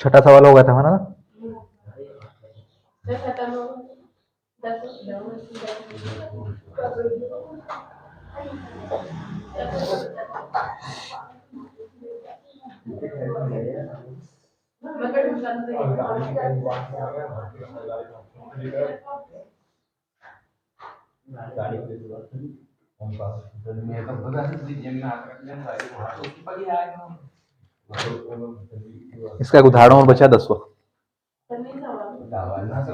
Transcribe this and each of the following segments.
छठा सवाल हो गया था हमारा ना। इसका एक उदाहरण और बचा 10वां।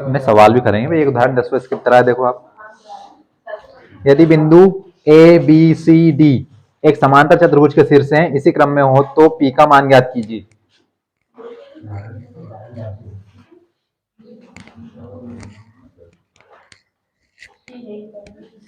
नहीं, सवाल भी करेंगे भाई, एक उदाहरण 10वां इसके तरह है, देखो आप। यदि बिंदु ए बी सी डी एक समांतर चतुर्भुज के शीर्ष हैं, इसी क्रम में हो तो पी का मान ज्ञात कीजिए।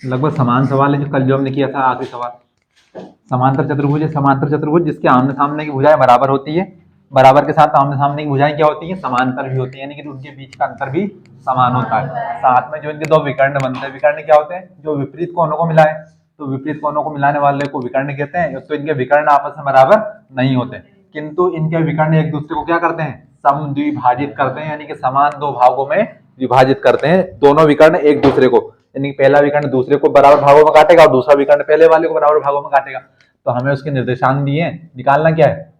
लगभग समान सवाल है जो कल जो हमने किया था, आखिरी सवाल। समांतर चतुर्भुज है, समांतर चतुर्भुज जिसके आमने सामने की भुजाएं बराबर होती है, बराबर के साथ आमने सामने की भुजाएं क्या होती है, समांतर भी होती है, यानी कि उनके बीच का अंतर भी समान होता है। साथ में जो इनके दो विकर्ण बनते हैं, विकर्ण क्या होते हैं, जो विपरीत कोणों को मिलाए, तो विपरीत कोणों को मिलाने वाले को विकर्ण कहते हैं। तो इनके विकर्ण आपस में बराबर नहीं होते, किंतु इनके विकर्ण एक दूसरे को क्या करते हैं, समद्विभाजित करते हैं, यानी कि समान दो भागों में विभाजित करते हैं दोनों विकर्ण एक दूसरे को, यानी कि पहला विकर्ण दूसरे को बराबर भागों में काटेगा और दूसरा विकर्ण पहले वाले को बराबर भागों में काटेगा। तो हमें उसके निर्देशांक दिए हैं, निकालना क्या है,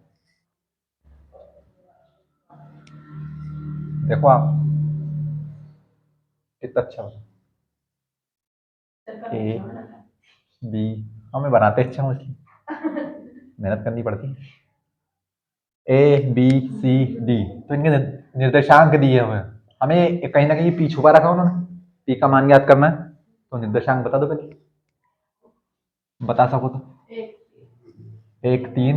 देखो आप कितना अच्छा हो। ए बी, हमें बनाते अच्छा हूँ इसलिए मेहनत करनी पड़ती है। ए बी सी डी, तो इनके निर्देशांक दिए हुए हैं, हमें कहीं ना कहीं पी छुपा रखा उन्होंने, पी का मान ज्ञात करना है। तो निर्देशांक बता दो पहले, बता सको तो। 1 3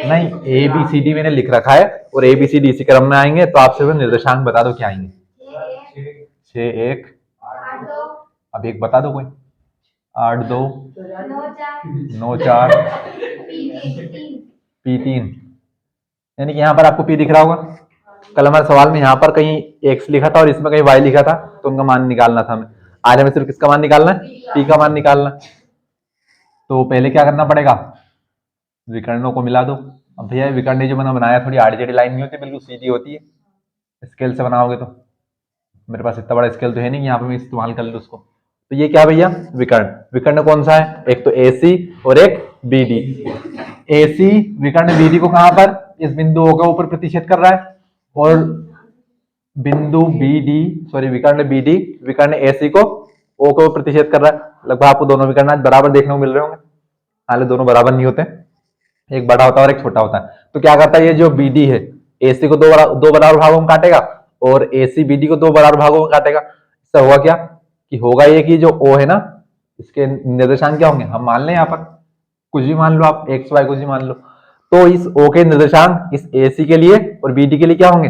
नहीं, ए बी सी डी मैंने लिख रखा है और ए बी सी डी इसी क्रम में आएंगे, तो आपसे निर्देशांक बता दो क्या आएंगे। 6 1, अब एक बता दो कोई। 8 2, 9 4, पी 3, यानी कि यहाँ पर आपको पी दिख रहा होगा। कल हमारे सवाल में यहाँ पर कहीं एक्स लिखा था और इसमें कहीं वाई लिखा था, तो उनका मान निकालना था हमें। आज हमें सिर्फ किसका मान निकालना है, पी का मान निकालना। तो पहले क्या करना पड़ेगा, विकर्णों को मिला दो। अब भैया विकर्ण जो मैंने बनाया थोड़ी आड़ी टेढ़ी लाइन नहीं होती, बिल्कुल सीधी होती है, स्केल से बनाओगे तो। मेरे पास इतना बड़ा स्केल तो है नहीं, यहाँ पे मैं इस्तेमाल कर लूँ उसको। तो ये क्या भैया, विकर्ण। विकर्ण कौन सा है, एक तो ए सी और एक बी डी। ए सी विकर्ण बी डी को कहां पर, इस बिंदु O के ऊपर प्रतिच्छेद कर रहा है, और बिंदु बी डी, सॉरी विकर्ण बी डी विकर्ण ए सी को O के ऊपर प्रतिच्छेद कर रहा है। लगभग आपको दोनों विकर्ण आज बराबर देखने को मिल रहे होंगे, हालांकि दोनों बराबर नहीं होते, एक बड़ा होता है और एक छोटा होता है। तो क्या करता है, ये जो बी डी है ए सी को दो बराबर भागों में काटेगा और ए सी बी डी को दो बराबर भागों में काटेगा। इससे हुआ क्या कि होगा ये कि जो O है ना, इसके निर्देशांक क्या होंगे, हम मान लें यहाँ पर कुछ भी मान लो आप, एक्स वाई कुछ भी मान लो, तो इस O के निर्देशांक इस AC के लिए और BD के लिए क्या होंगे,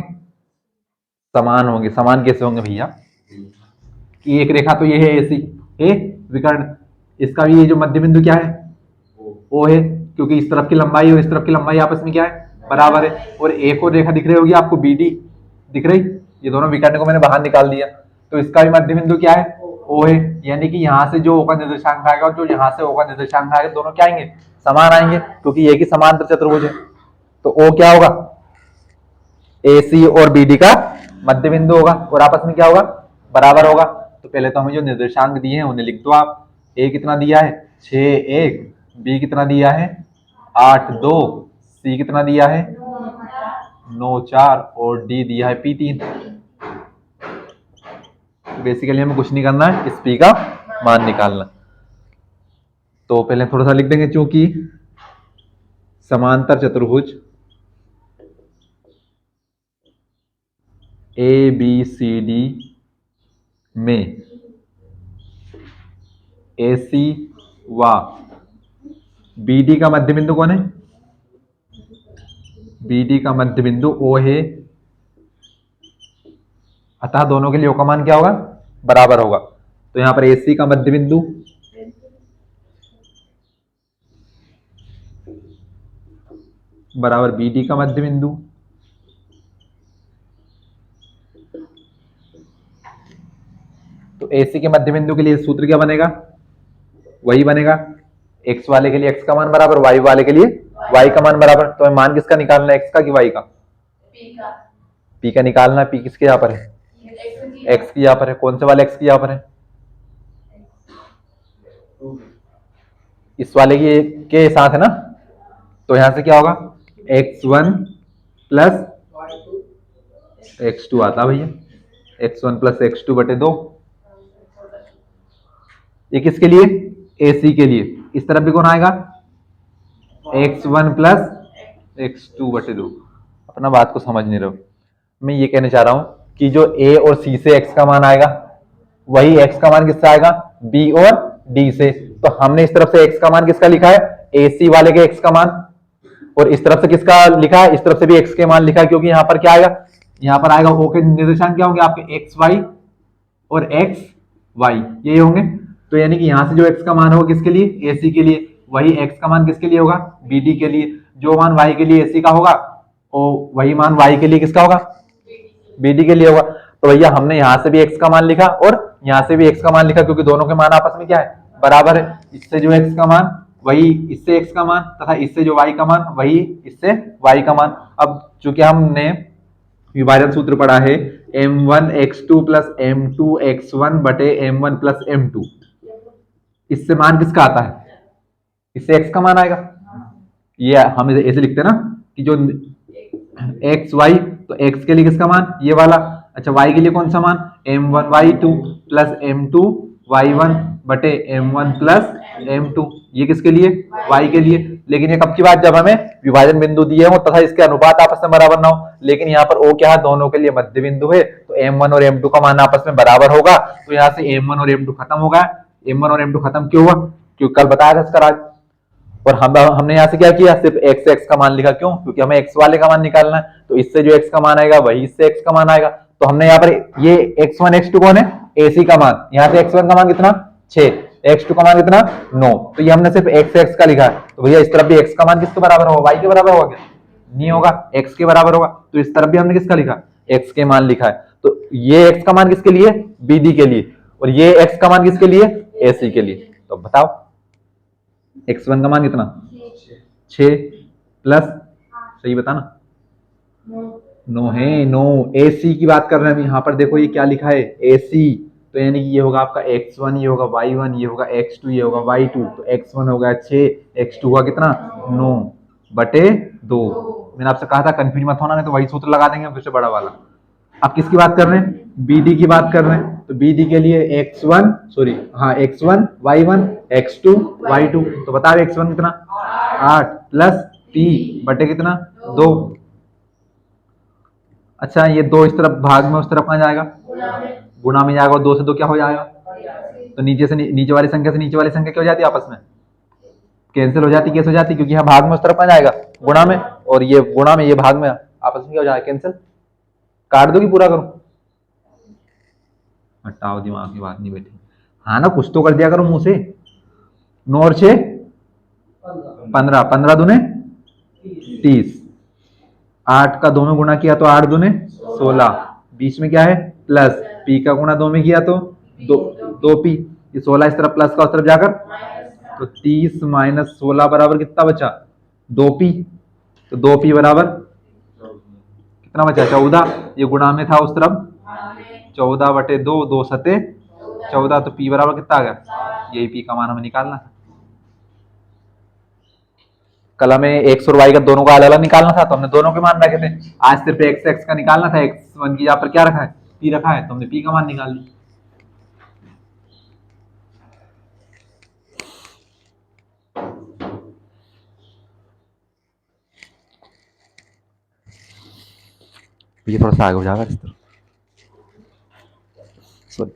समान होंगे। समान कैसे होंगे भैया, कि एक रेखा तो ये है AC, ए विकर्ण, इसका भी ये जो मध्य बिंदु क्या है, O है, क्योंकि इस तरफ की लंबाई और इस तरफ की लंबाई आपस में क्या है, बराबर है। और एक और रेखा दिख रही होगी आपको, BD दिख रही, ये दोनों विकर्ण को मैंने बाहर निकाल दिया, तो इसका भी मध्य बिंदु क्या है, O है, यानी कि यहाँ से जो O का निर्देशांक आएगा और जो यहाँ से O का निर्देशांक आएगा, दोनों क्या आएंगे, समान आएंगे, क्योंकि एक ही समांतर चतुर्भुज है। तो O क्या होगा, AC और BD का मध्य बिंदु होगा और आपस में क्या होगा, बराबर होगा। तो पहले तो हमें जो निर्देशांक दिए हैं उन्हें लिख दो आप। A कितना दिया है 6 1, B कितना दिया है 8 2, C कितना दिया है 9 4 और D दिया है P 3। बेसिकली हमें कुछ नहीं करना है, इस P का मान निकालना। तो पहले थोड़ा सा लिख देंगे, चूंकि समांतर चतुर्भुज ए बी सी डी में AC व BD का मध्य बिंदु कौन है, BD का मध्य बिंदु O है, अतः दोनों के लिए ओ का मान क्या होगा, बराबर होगा। तो यहाँ पर AC का मध्य बिंदु बराबर BD का मध्य बिंदु, तो AC के मध्य बिंदु के लिए सूत्र क्या बनेगा, वही बनेगा, x वाले के लिए x का मान बराबर, y वाले के लिए y का मान बराबर। तो हमें मान किसका निकालना है, x का कि y का, p का निकालना है। p किसके यहाँ पर है, x की यहाँ पर है। कौन से वाले x की यहाँ पर है, इस वाले की के साथ है ना। तो यहां से क्या होगा, x1 प्लस x2 आता भैया, x1 प्लस x2 बटे 2। ये किसके लिए, AC के लिए। इस तरफ भी कौन आएगा, x1 प्लस x2 बटे 2। अपना बात को समझ नहीं रहे हो। मैं ये कहना चाह रहा हूं कि जो A और C से x का मान आएगा, वही x का मान किससे आएगा, B और D से। तो हमने इस तरफ से x का मान किसका लिखा है, AC वाले के x का मान, और इस तरफ से किसका लिखा है, इस तरफ से भी x के मान लिखा है। क्योंकि यहाँ पर क्या आएगा, यहाँ पर आएगा O के निर्देशांक क्या होंगे आपके, x y और x y ये होंगे। तो यानी कि यहां से जो x का मान होगा किसके लिए, AC के लिए, वही x का मान किसके लिए होगा, BD के लिए। जो मान y के लिए AC का होगा, और वही मान y के लिए किसका होगा, BD के लिए होगा। तो भैया हमने यहाँ से भी x का मान लिखा और यहाँ से भी x का मान लिखा, क्योंकि दोनों के मान आपस में क्या है, बराबर है। इससे जो x का मान वही इससे x का मान, तथा इससे जो y का मान वही इससे y का मान। अब चूंकि हमने विभाजन सूत्र पढ़ा है m1x2 प्लस m2x1 बटे m1 प्लस m2, इससे मान किसका आता है, इससे x का मान आएगा। ये हम इसे ऐसे लिखते हैं ना कि जो एक्स वाई, तो x के लिए किसका मान, ये वाला। अच्छा, y के लिए कौन सा मान, m1y2 प्लस m2y1 बटे m1 प्लस m2, ये किसके लिए, y के लिए। लेकिन ये कब की बात, जब हमें विभाजन बिंदु दिए हो तथा इसके अनुपात आपस में बराबर ना हो। लेकिन यहाँ पर O क्या है, दोनों के लिए मध्य बिंदु है, तो m1 और m2 का मान आपस में बराबर होगा। तो यहाँ से m1 और m2 खत्म हो गया। m1 और m2 खत्म क्यों हुआ, क्योंकि कल बताया था इसका राज। और हमने यहाँ से क्या किया, सिर्फ x x का मान लिखा, क्यों, क्योंकि हमें x वाले का मान निकालना है। तो इससे जो x का मान आएगा वही इससे x का मान आएगा। तो हमने यहाँ पर ये x1 x2 कौन है, AC का मान। यहाँ से x1 का मान कितना, 6, x2 का मान कितना, 9। तो ये हमने सिर्फ x x का लिखा है। तो भैया इस तरफ भी x का मान किसके बराबर होगा, y के बराबर होगा क्या, नहीं होगा, x के बराबर होगा। तो इस तरफ भी हमने किसका लिखा, x के मान लिखा है। तो ये x का मान किसके लिए, BD के लिए, और ये x का मान किसके लिए, AC के लिए। तो बताओ x1 का मान कितना, 6 प्लस, सही बताना, 9 है, 9। AC की बात कर रहे हैं हम यहाँ पर। देखो ये क्या लिखा है, AC। तो यानी कि ये होगा आपका x1, ये होगा y1, ये होगा x2, ये होगा y2। तो x1 होगा 6, x2 हुआ कितना, 9 बटे 2। मैंने आपसे कहा था कंफ्यूज मत होना, नहीं तो वही सूत्र लगा देंगे हम फिर से बड़ा वाला। आप किसकी बात कर रहे हैं, BD की बात कर रहे हैं। तो BD के लिए x1, सॉरी हाँ, x1 y1 x2 y2। तो बताओ x1 कितना, 8 प्लस p बटे कितना, 2। अच्छा, ये 2 इस तरफ भाग में, उस तरफ कहाँ जाएगा, गुणा में जाएगा, और 2 से 2 क्या हो जाएगा, तो नीचे से नीचे वाली संख्या से नीचे वाली संख्या क्या हो जाती है, आपस में कैंसिल हो जाती, कैसे हो जाती, क्योंकि यहाँ भाग में उस तरफ कहाँ जाएगा, गुणा में, और ये गुणा में ये भाग में, आपस में क्या हो जाएगा, कैंसिल। काट दो कि पूरा करो, हटाओ, दिमाग की बात नहीं बैठी। हाँ ना, कुछ तो कर दिया करो मुंह से। 9 और 6 15, 15 दूने 30, 8 का 2 में गुणा किया तो 8 दूने 16, बीच में क्या है प्लस, p का गुणा 2 में किया तो 2p, ये 16 इस तरफ प्लस का उस तरफ जाकर, तो 30 माइनस 16 बराबर कितना बचा, 2p। तो 2p बराबर कितना बचा, 14। ये गुणा में था उस तरफ, 14 बटे 2, 2 सते 14। तो p बराबर कितना आ गया, यही p का मान हमें निकालना था। कल हमें एक्स और वाई का दोनों का अलग अलग निकालना था, तो हमने दोनों के मान रखे थे। आज सिर्फ एक्स एक्स का निकालना था, x1 की यहाँ पर क्या रखा है, p रखा है, तो हमने p का मान निकाल लिया। ये थोड़ा सा आगे हो जाएगा इस तरह, सॉरी।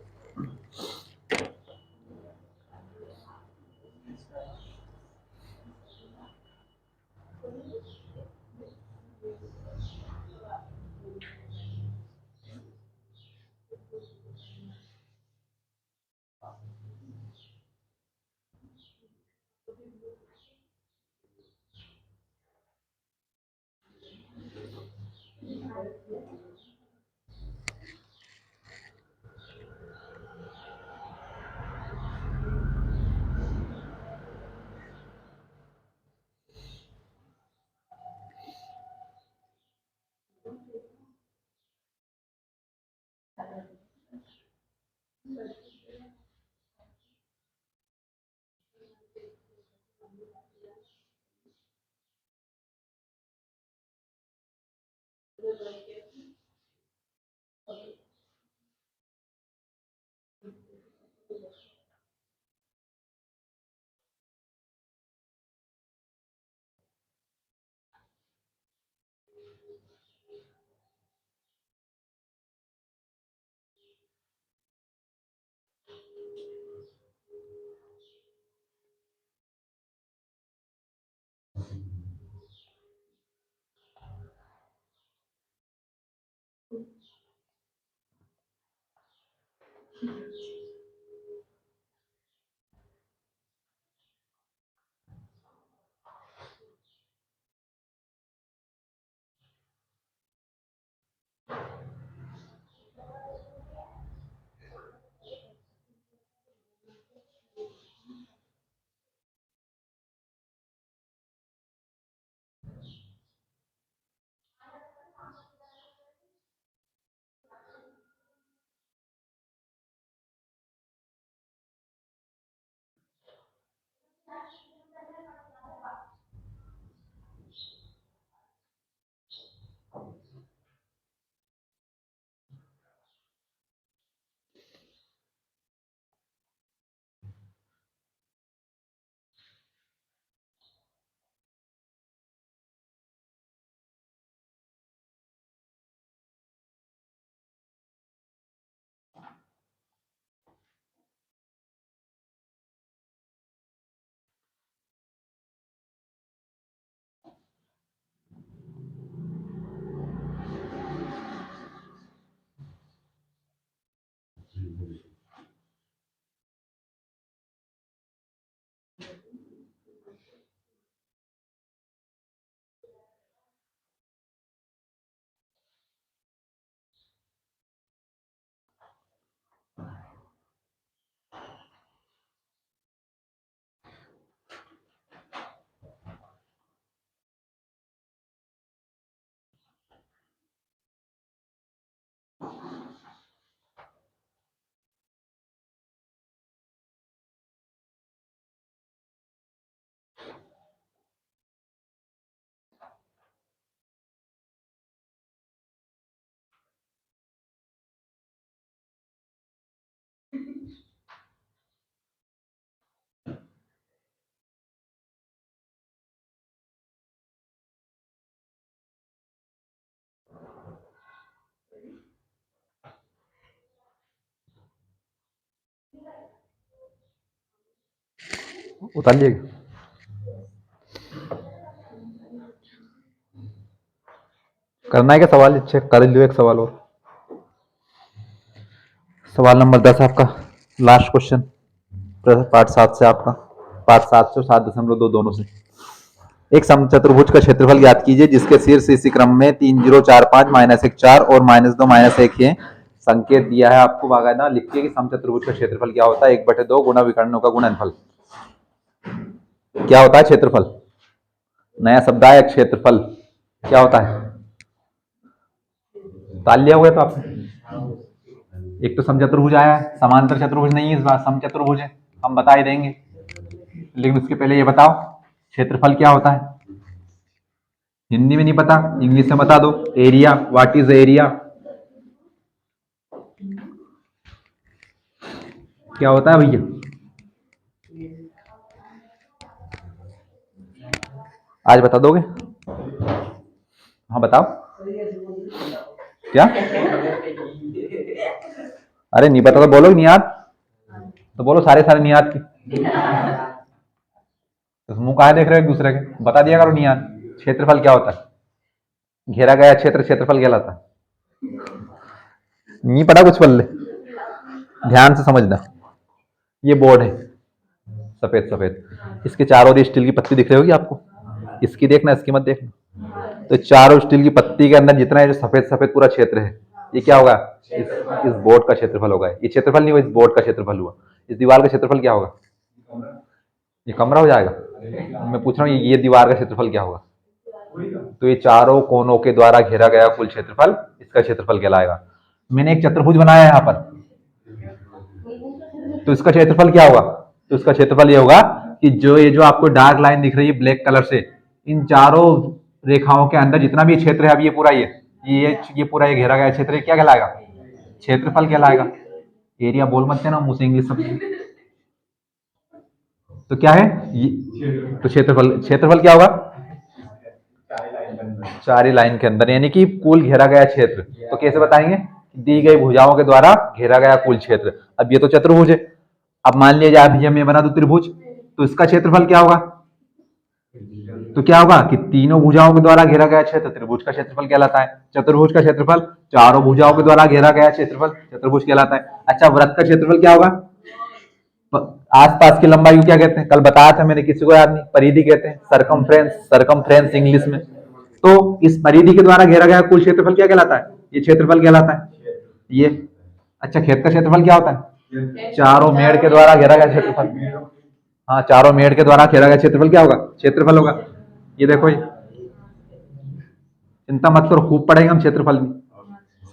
उतार लिएगा। करना है क्या सवाल? चेक कर लो एक सवाल और। सवाल नंबर 10 आपका लास्ट क्वेश्चन, पार्ट 7 से आपका, पार्ट 7 से 7.2 दोनों से। एक समचतुर्भुज का क्षेत्रफल ज्ञात कीजिए जिसके शीर्ष इसी क्रम में 3 0 4 5 -1 4 और -2 -1 है। संकेत दिया है आपको, बाकायदा लिखिए कि समचतुर्भुज का क्षेत्रफल क्या होता है। 1/2 गुणा विकर्णों का गुणनफल। क्या होता है क्षेत्रफल? नया शब्द आया क्षेत्रफल, क्या होता है? ताल लिया हुआ है तो आपने। एक तो समचतुर्भुज आया है, समांतर चतुर्भुज नहीं है इस बार, समचतुर्भुज है, हम बता ही देंगे। लेकिन उसके पहले ये बताओ क्षेत्रफल क्या होता है। हिंदी में नहीं पता, इंग्लिश में बता दो। Area, what is area? क्या होता है भैया? आज बता दोगे? हाँ बताओ। क्या? अरे नहीं पता तो बोलो, नहीं याद तो बोलो, सारे सारे नहीं याद की। तो मुंह कहा देख रहे हो एक दूसरे के, बता दिया करो नहीं याद। क्षेत्रफल क्या होता है? घेरा गया क्षेत्र क्षेत्रफल कहलाता है। नहीं पता कुछ पल्ले, ध्यान से समझना। ये बोर्ड है सफेद सफेद, इसके चारों ओर स्टील की पत्ती दिख रही होगी आपको, इसकी देखना इसकी मत देखना। तो चारों स्टील की पत्ती के अंदर जितना ये सफेद सफेद पूरा क्षेत्र है, ये क्या होगा? इस बोर्ड का क्षेत्रफल होगा। ये क्षेत्रफल नहीं हुआ, इस बोर्ड का क्षेत्रफल हुआ। इस दीवार का क्षेत्रफल क्या होगा? ये कमरा हो जाएगा। मैं पूछ रहा हूँ ये दीवार का क्षेत्रफल क्या होगा? तो ये चारों कोनों के द्वारा घेरा गया कुल क्षेत्रफल इसका क्षेत्रफल कहलाएगा। मैंने एक चतुर्भुज बनाया है यहाँ पर, तो इसका क्षेत्रफल क्या होगा? तो इसका क्षेत्रफल ये होगा कि ये जो आपको डार्क लाइन दिख रही है ब्लैक कलर से, इन चारों रेखाओं के अंदर जितना भी क्षेत्र है, अब ये पूरा ये पूरा ये घेरा गया क्षेत्र क्या कहलाएगा? क्षेत्रफल कहलाएगा। एरिया बोल मत देना मुंह से इंग्लिश सब। तो क्या है तो क्षेत्रफल क्या होगा? चारी लाइन के अंदर, यानी कि कुल घेरा गया क्षेत्र। तो कैसे बताएंगे? दी गई भुजाओं के द्वारा घेरा गया कुल क्षेत्र। अब ये तो चतुर्भुज है, अब मान लिया जाए भैया मैं बना दूं त्रिभुज, तो इसका क्षेत्रफल क्या होगा? तो क्या होगा कि तीनों भुजाओं के द्वारा घेरा गया क्षेत्र त्रिभुज का क्षेत्रफल कहलाता है। चतुर्भुज का क्षेत्रफल चारों भुजाओं के द्वारा घेरा गया क्षेत्रफल चतुर्भुज कहलाता है। अच्छा, वृत्त का क्षेत्रफल क्या होगा? आसपास की लंबाई को क्या कहते हैं? कल बताया था मैंने, किसी को याद नहीं? परिधि कहते हैं, सरकमफ्रेंस इंग्लिश में। तो इस परिधि के द्वारा घेरा गया कुल क्षेत्रफल क्या कहलाता है? ये क्षेत्रफल कहलाता है ये। अच्छा, खेत का क्षेत्रफल क्या होता है? चारों मेड़ के द्वारा घेरा गया क्षेत्रफल। हाँ, चारों मेड़ के द्वारा घेरा गया क्षेत्रफल क्या होगा? क्षेत्रफल होगा। ये देखो, ये चिंता मत करो, खूब पढ़ेंगे हम क्षेत्रफल भी,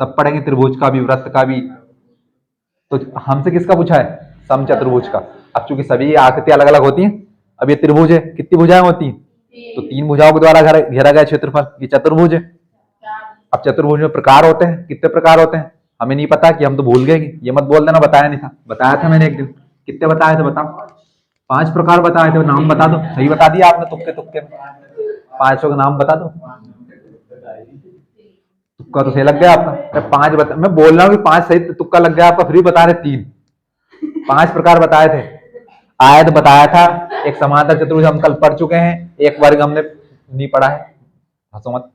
सब पढ़ेंगे, त्रिभुज का भी वृत्त का भी। तो हमसे किसका पूछा है? समचतुर्भुज का। अब चूंकि सभी आकृतियां अलग अलग होती हैं, अब ये त्रिभुज है, कितनी भुजाएं होती हैं? तो तीन भुजाओं के द्वारा घेरा गया क्षेत्रफल, ये चतुर्भुज है। अब चतुर्भुज में प्रकार होते हैं, कितने प्रकार होते हैं हमें नहीं पता, कि हम तो भूल गए, ये मत बोल देना बताया नहीं था। बताया था मैंने एक दिन। कितने बताए थे बताओ? 5 प्रकार बताए थे, नाम बता दो। सही बता दिया आपने, तुक्के तुक्के में 5 का नाम बता दो। तुक्का तो सही लग गया आपका। मैं बोल रहा हूँ कि 5 सही तुक्का लग गया आपका, फिर भी बता रहे 3। 5 प्रकार बताए थे। आयत बताया था, एक समांतर चतुर्भुज हम कल पढ़ चुके हैं, एक वर्ग हमने नहीं पढ़ा है, हंसो मत।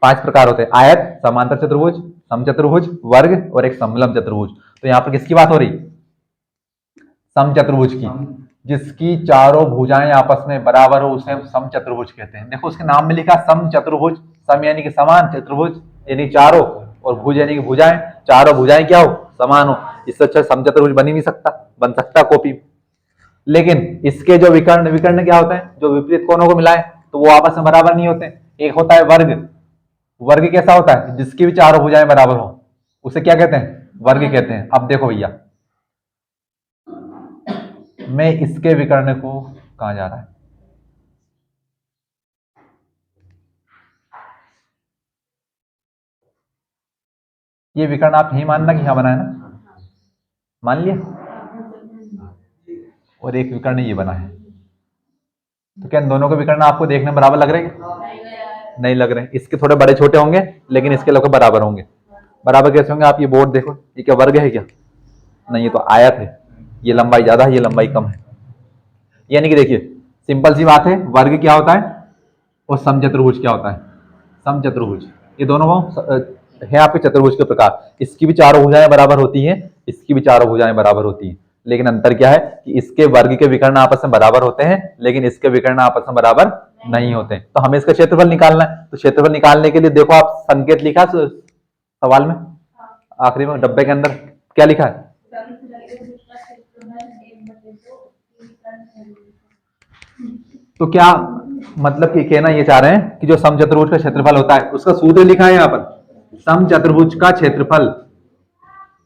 5 प्रकार होते हैं, आयत, समांतर चतुर्भुज, समचतुर्भुज, वर्ग और एक समलंब चतुर्भुज। तो यहाँ पर किसकी बात हो रही? समचतुर्भुज की। जिसकी चारों भुजाएं आपस में बराबर हो उसे हम समचतुर्भुज कहते हैं। देखो उसके नाम में लिखा समचतुर्भुज, सम यानी कि समान, चतुर्भुज यानी चारों, और भुज यानी कि भुजाएं। चारों भुजाएं क्या हो? समान हो। इससे अच्छा समचतुर्भुज बन ही नहीं सकता। बन सकता कॉपी, लेकिन इसके जो विकर्ण क्या होते हैं? जो विपरीत कोणों को मिलाएं तो वो आपस में बराबर नहीं होते। एक होता है वर्ग। वर्ग कैसा होता है? जिसकी भी चारों भुजाएं बराबर हो उसे क्या कहते हैं? वर्ग कहते हैं। अब देखो भैया, मैं इसके विकर्ण को कहा जा रहा है, ये विकर्ण आप यही मानना कि हाँ बना है ना, मान लिया। और एक विकर्ण ये बना है, तो क्या इन दोनों के विकर्ण आपको देखने में बराबर लग रहे हैं? नहीं लग रहे हैं। इसके थोड़े बड़े छोटे होंगे, लेकिन इसके लगभग बराबर होंगे। बराबर कैसे होंगे? आप ये बोर्ड देखो, ये क्या वर्ग है क्या? नहीं, ये तो आयत है। ये लंबाई ज्यादा है, ये लंबाई कम है। यानी कि देखिए, सिंपल सी बात है, वर्ग क्या होता है और समचतुर्भुज क्या होता है? समचतुर्भुज, ये दोनों है आपके चतुर्भुज के प्रकार। इसकी भी चारों भुजाएं बराबर होती हैं, इसकी भी चारों भुजाएं बराबर होती हैं, लेकिन अंतर क्या है कि इसके वर्ग के विकर्ण आपस में बराबर होते हैं, लेकिन इसके विकर्ण आपस में बराबर नहीं होते। तो हमें इसका क्षेत्रफल निकालना है। तो क्षेत्रफल निकालने के लिए देखो, आप संकेत लिखा सवाल में, आखिरी में डब्बे के अंदर क्या लिखा है? तो क्या मतलब कि कहना ये चाह रहे हैं कि जो समचतुर्भुज का क्षेत्रफल होता है उसका सूत्र लिखा है यहाँ पर, समचतुर्भुज का क्षेत्रफल।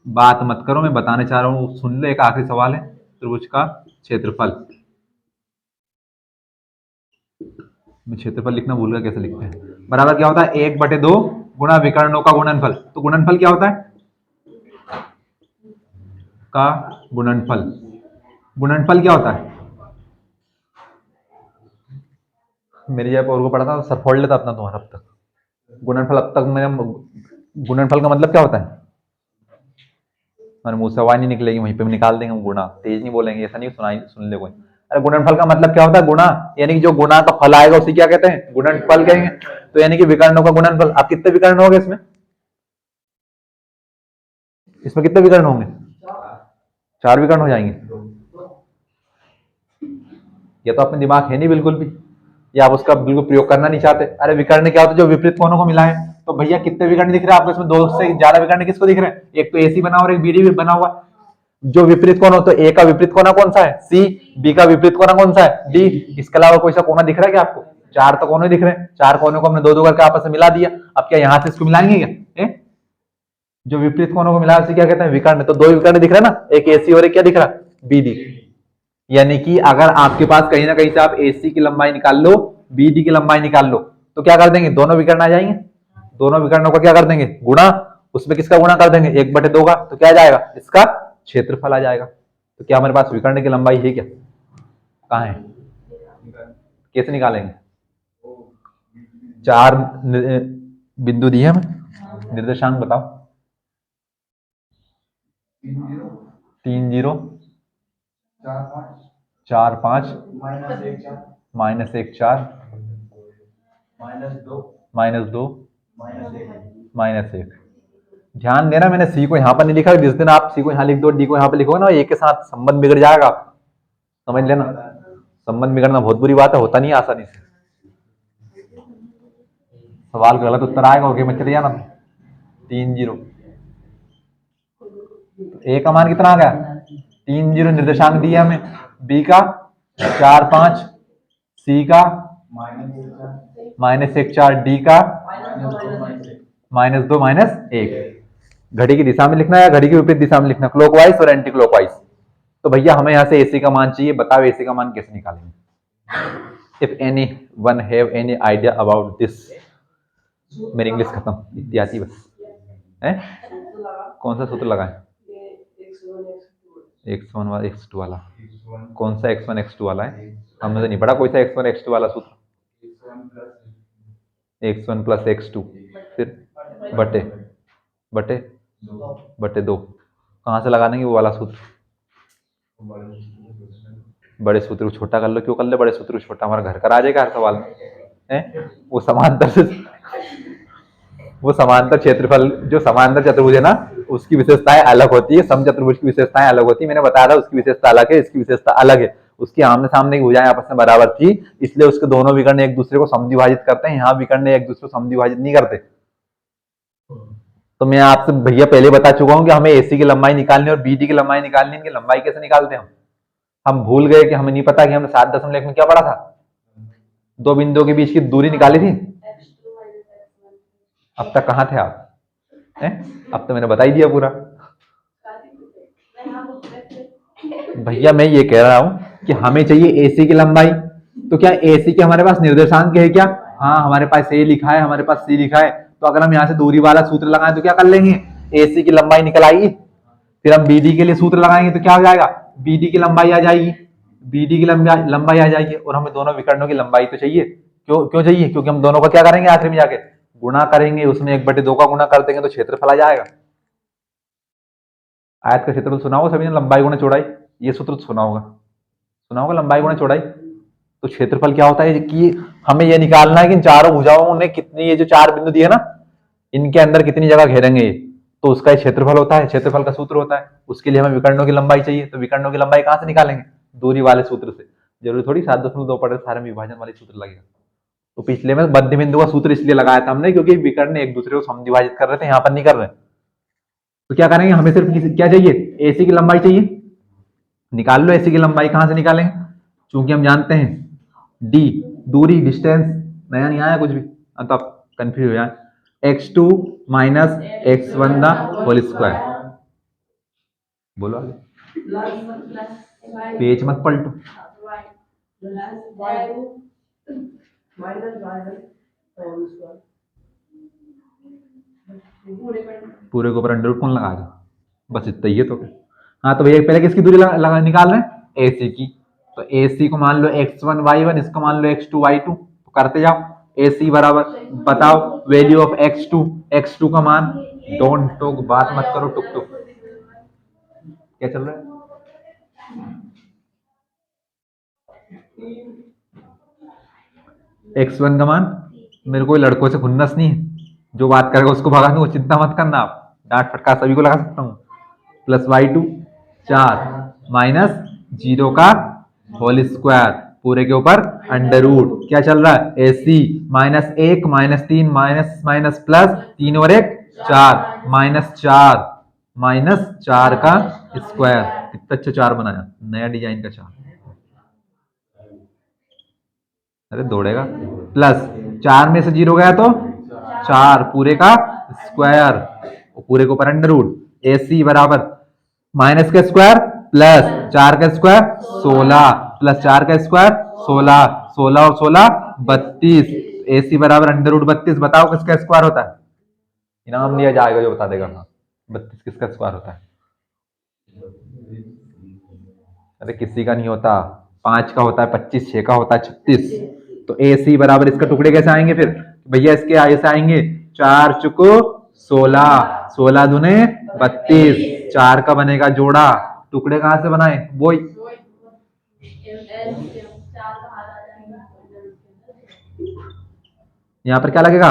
बात मत करो, मैं बताने चाह रहा हूं, सुन लो। एक आखिरी सवाल है, त्रिभुज का क्षेत्रफल। मैं क्षेत्रफल लिखना भूल गया, कैसे लिखते हैं? बराबर क्या होता है? 1/2 गुणा विकर्णों का गुणनफल। तो गुणनफल क्या होता है? का गुणनफल। गुणनफल क्या होता है? मेरी जब और को पढ़ा था तो सर फोड़ लेता अपना तुम्हारा। अब तक गुणनफल, अब तक मैंने, गुणनफल का मतलब क्या होता है? हमारे मुंह से आवाज नहीं निकलेगी, वहीं पे निकाल देंगे हम गुणा। तेज नहीं बोलेंगे, ऐसा नहीं सुनाई सुन ले कोई। अरे गुणनफल का मतलब क्या होता है? गुणा, यानी कि जो गुणा का फल आएगा उसी क्या कहते हैं? गुणनफल कहेंगे। तो यानी कि विकर्णों का गुणनफल। अब कितने विकर्ण होंगे इसमें? इसमें कितने विकर्ण होंगे? 4 विकर्ण हो जाएंगे। ये तो अपने दिमाग है नहीं बिल्कुल भी, या आप उसका बिल्कुल प्रयोग करना नहीं चाहते। अरे विकर्ण क्या होता है? जो विपरीत कोणों को मिलाए। तो भैया कितने विकर्ण दिख रहे हैं आपको इसमें? 2 से ज्यादा विकर्ण किसको दिख रहे हैं? एक तो एसी बना और एक बीडी भी बना हुआ। जो विपरीत कोण हो, तो ए का विपरीत कोना कौन सा है? सी। बी का विपरीत कोना कौन सा है? डी। इसके अलावा कोई सा कोना दिख रहा है क्या आपको? 4 तो कोने दिख रहे हैं। 4 कोनों को हमने 2-2 करके आपस में मिला दिया। अब क्या यहाँ से इसको मिलाएंगे क्या? जो विपरीत कोणों को मिला उसे क्या कहते हैं? विकर्ण। तो दो विकर्ण दिख रहा है ना, एक AC और एक क्या दिख रहा? BD। यानी कि अगर आपके पास कहीं ना कहीं से आप AC की लंबाई निकाल लो, BD की लंबाई निकाल लो, तो क्या कर देंगे? दोनों विकर्ण आ जाएंगे। दोनों विकर्णों का क्या कर देंगे? गुणा। उसमें किसका गुणा कर देंगे? 1/2 का। तो क्या आ जाएगा? इसका क्षेत्रफल आ जाएगा। तो क्या हमारे पास विकर्ण की लंबाई है क्या? कहाँ है? कैसे निकालेंगे? चार बिंदु दिए हमें, निर्देशांक बताओ। 3 0 4 5 -1 4 -2 -1। ध्यान देना, मैंने सी को यहाँ पर नहीं लिखा। जिस दिन आप सी को यहाँ लिख दो, डी को यहाँ पर लिखोगे ना, एक के साथ संबंध बिगड़ जाएगा। समझ लेना, संबंध बिगड़ना बहुत बुरी बात है, होता नहीं आसानी से। सवाल का गलत उत्तर आएगा, ओके मत चले जाना। 3 0। ए का मान कितना आ गया? 3 0 निर्देशांक दिए हमें। बी का 4 5, सी का -1 4, डी का -2 -1। घड़ी की दिशा में लिखना है या घड़ी की विपरीत दिशा में लिखना? क्लॉकवाइज और एंटी क्लॉकवाइज। तो भैया हमें यहाँ से एसी का मान चाहिए। बताओ एसी का मान कैसे निकालेंगे? If any one have any idea about this. मेरी इंग्लिश खत्म, इत्यादि बस है। कौन सा सूत्र लगाए? x1 वाला x2 वाला। कौन सा x1 x2 वाला है? हमने तो नहीं पढ़ा कोई सा x1 x2 वाला सूत्र। x1 + x2 फिर बटे बटे बटे 2। कहाँ से लगा देंगे वो वाला सूत्र? बड़े सूत्र को छोटा कर लो। क्यों कर ले बड़े सूत्र को छोटा? हमारा घर का आ जाएगा हर सवाल में है। वो समांतर क्षेत्रफल, जो समांतर चतुर्भुज है ना, उसकी विशेषताएं अलग होती है। समचतुर्भुज की विशेषताएं अलग होती है। मैंने बताया था उसकी विशेषता अलग है, इसकी विशेषता अलग है। उसकी आमने सामने की भुजाएं आपस में बराबर थी, इसलिए उसके दोनों विकर्ण एक दूसरे को समद्विभाजित करते हैं। यहाँ विकर्ण एक दूसरे को समद्विभाजित नहीं करते। तो मैं आपसे भैया पहले बता चुका हूं कि हमें एसी की लंबाई निकालनी और बीडी की लंबाई निकालनी। इनकी लंबाई कैसे निकालते हैं? हम भूल गए कि हमें नहीं पता कि हमने 7.1 में क्या पढ़ा था? दो बिंदुओं के बीच की दूरी निकाली थी। अब तक कहाँ थे आप? अब तो मैंने बता ही दिया पूरा। भैया मैं ये कह रहा हूं कि हमें चाहिए एसी की लंबाई। तो क्या एसी के हमारे पास निर्देशांक है क्या? हाँ, हमारे पास ए लिखा है, हमारे पास सी लिखा है। तो अगर हम यहाँ से दूरी वाला सूत्र लगाएं तो क्या कर लेंगे? एसी की लंबाई निकल आएगी। फिर हम बीडी के लिए सूत्र लगाएंगे तो क्या हो जाएगा? बीडी की लंबाई आ जाएगी। बीडी की लंबाई आ जाएगी। और हमें दोनों विकर्णों की लंबाई तो चाहिए। क्यों क्यों चाहिए? क्योंकि हम दोनों का क्या करेंगे? आखिर में जाके गुणा करेंगे। उसमें 1/2 का गुणा कर देंगे तो क्षेत्रफल आ जाएगा। आयत का क्षेत्रफल सुना होगा सभी ने, लंबाई गुणा चौड़ाई। ये सूत्र सुना होगा लंबाई गुणा चौड़ाई। तो क्षेत्रफल क्या होता है कि हमें यह निकालना है कि इन चारों भुजाओं ने कितनी, ये जो चार बिंदु दिए ना, इनके अंदर कितनी जगह घेरेंगे। तो उसका क्षेत्रफल होता है, क्षेत्रफल का सूत्र होता है। उसके लिए हमें विकर्णों की लंबाई चाहिए। तो विकर्णों की लंबाई कहां से निकालेंगे? दूरी वाले सूत्र से। जरूरी थोड़ी 7.2 पढ़े सारे विभाजन वाले सूत्र लगेगा। तो पिछले में मध्य बिंदु का सूत्र इसलिए लगाया था हमने क्योंकि विकर्ण एक दूसरे को समद्विभाजित कर रहे थे, यहाँ पर नहीं कर रहे। तो क्या करेंगे? हमें सिर्फ क्या चाहिए? एसी की लंबाई चाहिए। निकाल लो एसी की लंबाई। कहां से निकालेंगे? क्योंकि हम जानते हैं डी, दूरी, डिस्टेंस। नया नहीं आया कुछ भी, तो आप कंफ्यूज हो जाए। x2 - x1 the whole square. बोलो आगे। पेज मत पलटो। पूरे के ऊपर अंडर रूट कौन लगाएगा? बस इतना ही है। तो हाँ, तो भैया पहले किसकी दूरी निकाल रहे हैं? एसी की। तो एसी को मान लो x1 y1, इसको मान लो x2 y2। तो करते जाओ। एसी बराबर, बताओ वैल्यू ऑफ x2 का मान। डोंट टॉक, बात मत करो टुक टुक। क्या चल रहा है? x1 का मान, मेरे को लड़कों से खुन्नस नहीं है। जो बात करेगा उसको भगा दूंगा, चिंता मत करना आप। डांट फटकार सभी को लगा सकता हूँ। प्लस y2 4 -0 का होल स्क्वायर पूरे के ऊपर अंडर रूट। क्या चल रहा है? एसी -1 -3 माइनस प्लस 3 और 1 4 -4 का स्क्वायर। कितना अच्छा 4 बनाया, नया डिजाइन का 4। अरे दौड़ेगा। प्लस 4 में से 0 गया तो 4 पूरे का स्क्वायर और पूरे के ऊपर अंडर रूट AC बराबर माइनस का स्क्वायर प्लस 4 का स्क्वायर 16 प्लस 4 का स्क्वायर 16 16 और 16 32 AC बराबर अंडर रूट 32। बताओ किसका स्क्वायर होता है? इनाम दिया जाएगा जो बता देगा। हाँ 32 किसका स्क्वायर होता है? अरे किसी का नहीं होता, 5 का होता है 25, 6 का होता है 36। तो AC बराबर इसका टुकड़े कैसे आएंगे फिर भैया? इसके ऐसे आएंगे 4 चुको 16 16 दूने 32 4 का बनेगा जोड़ा। टुकड़े कहां से बनाए? वही यहाँ पर क्या लगेगा?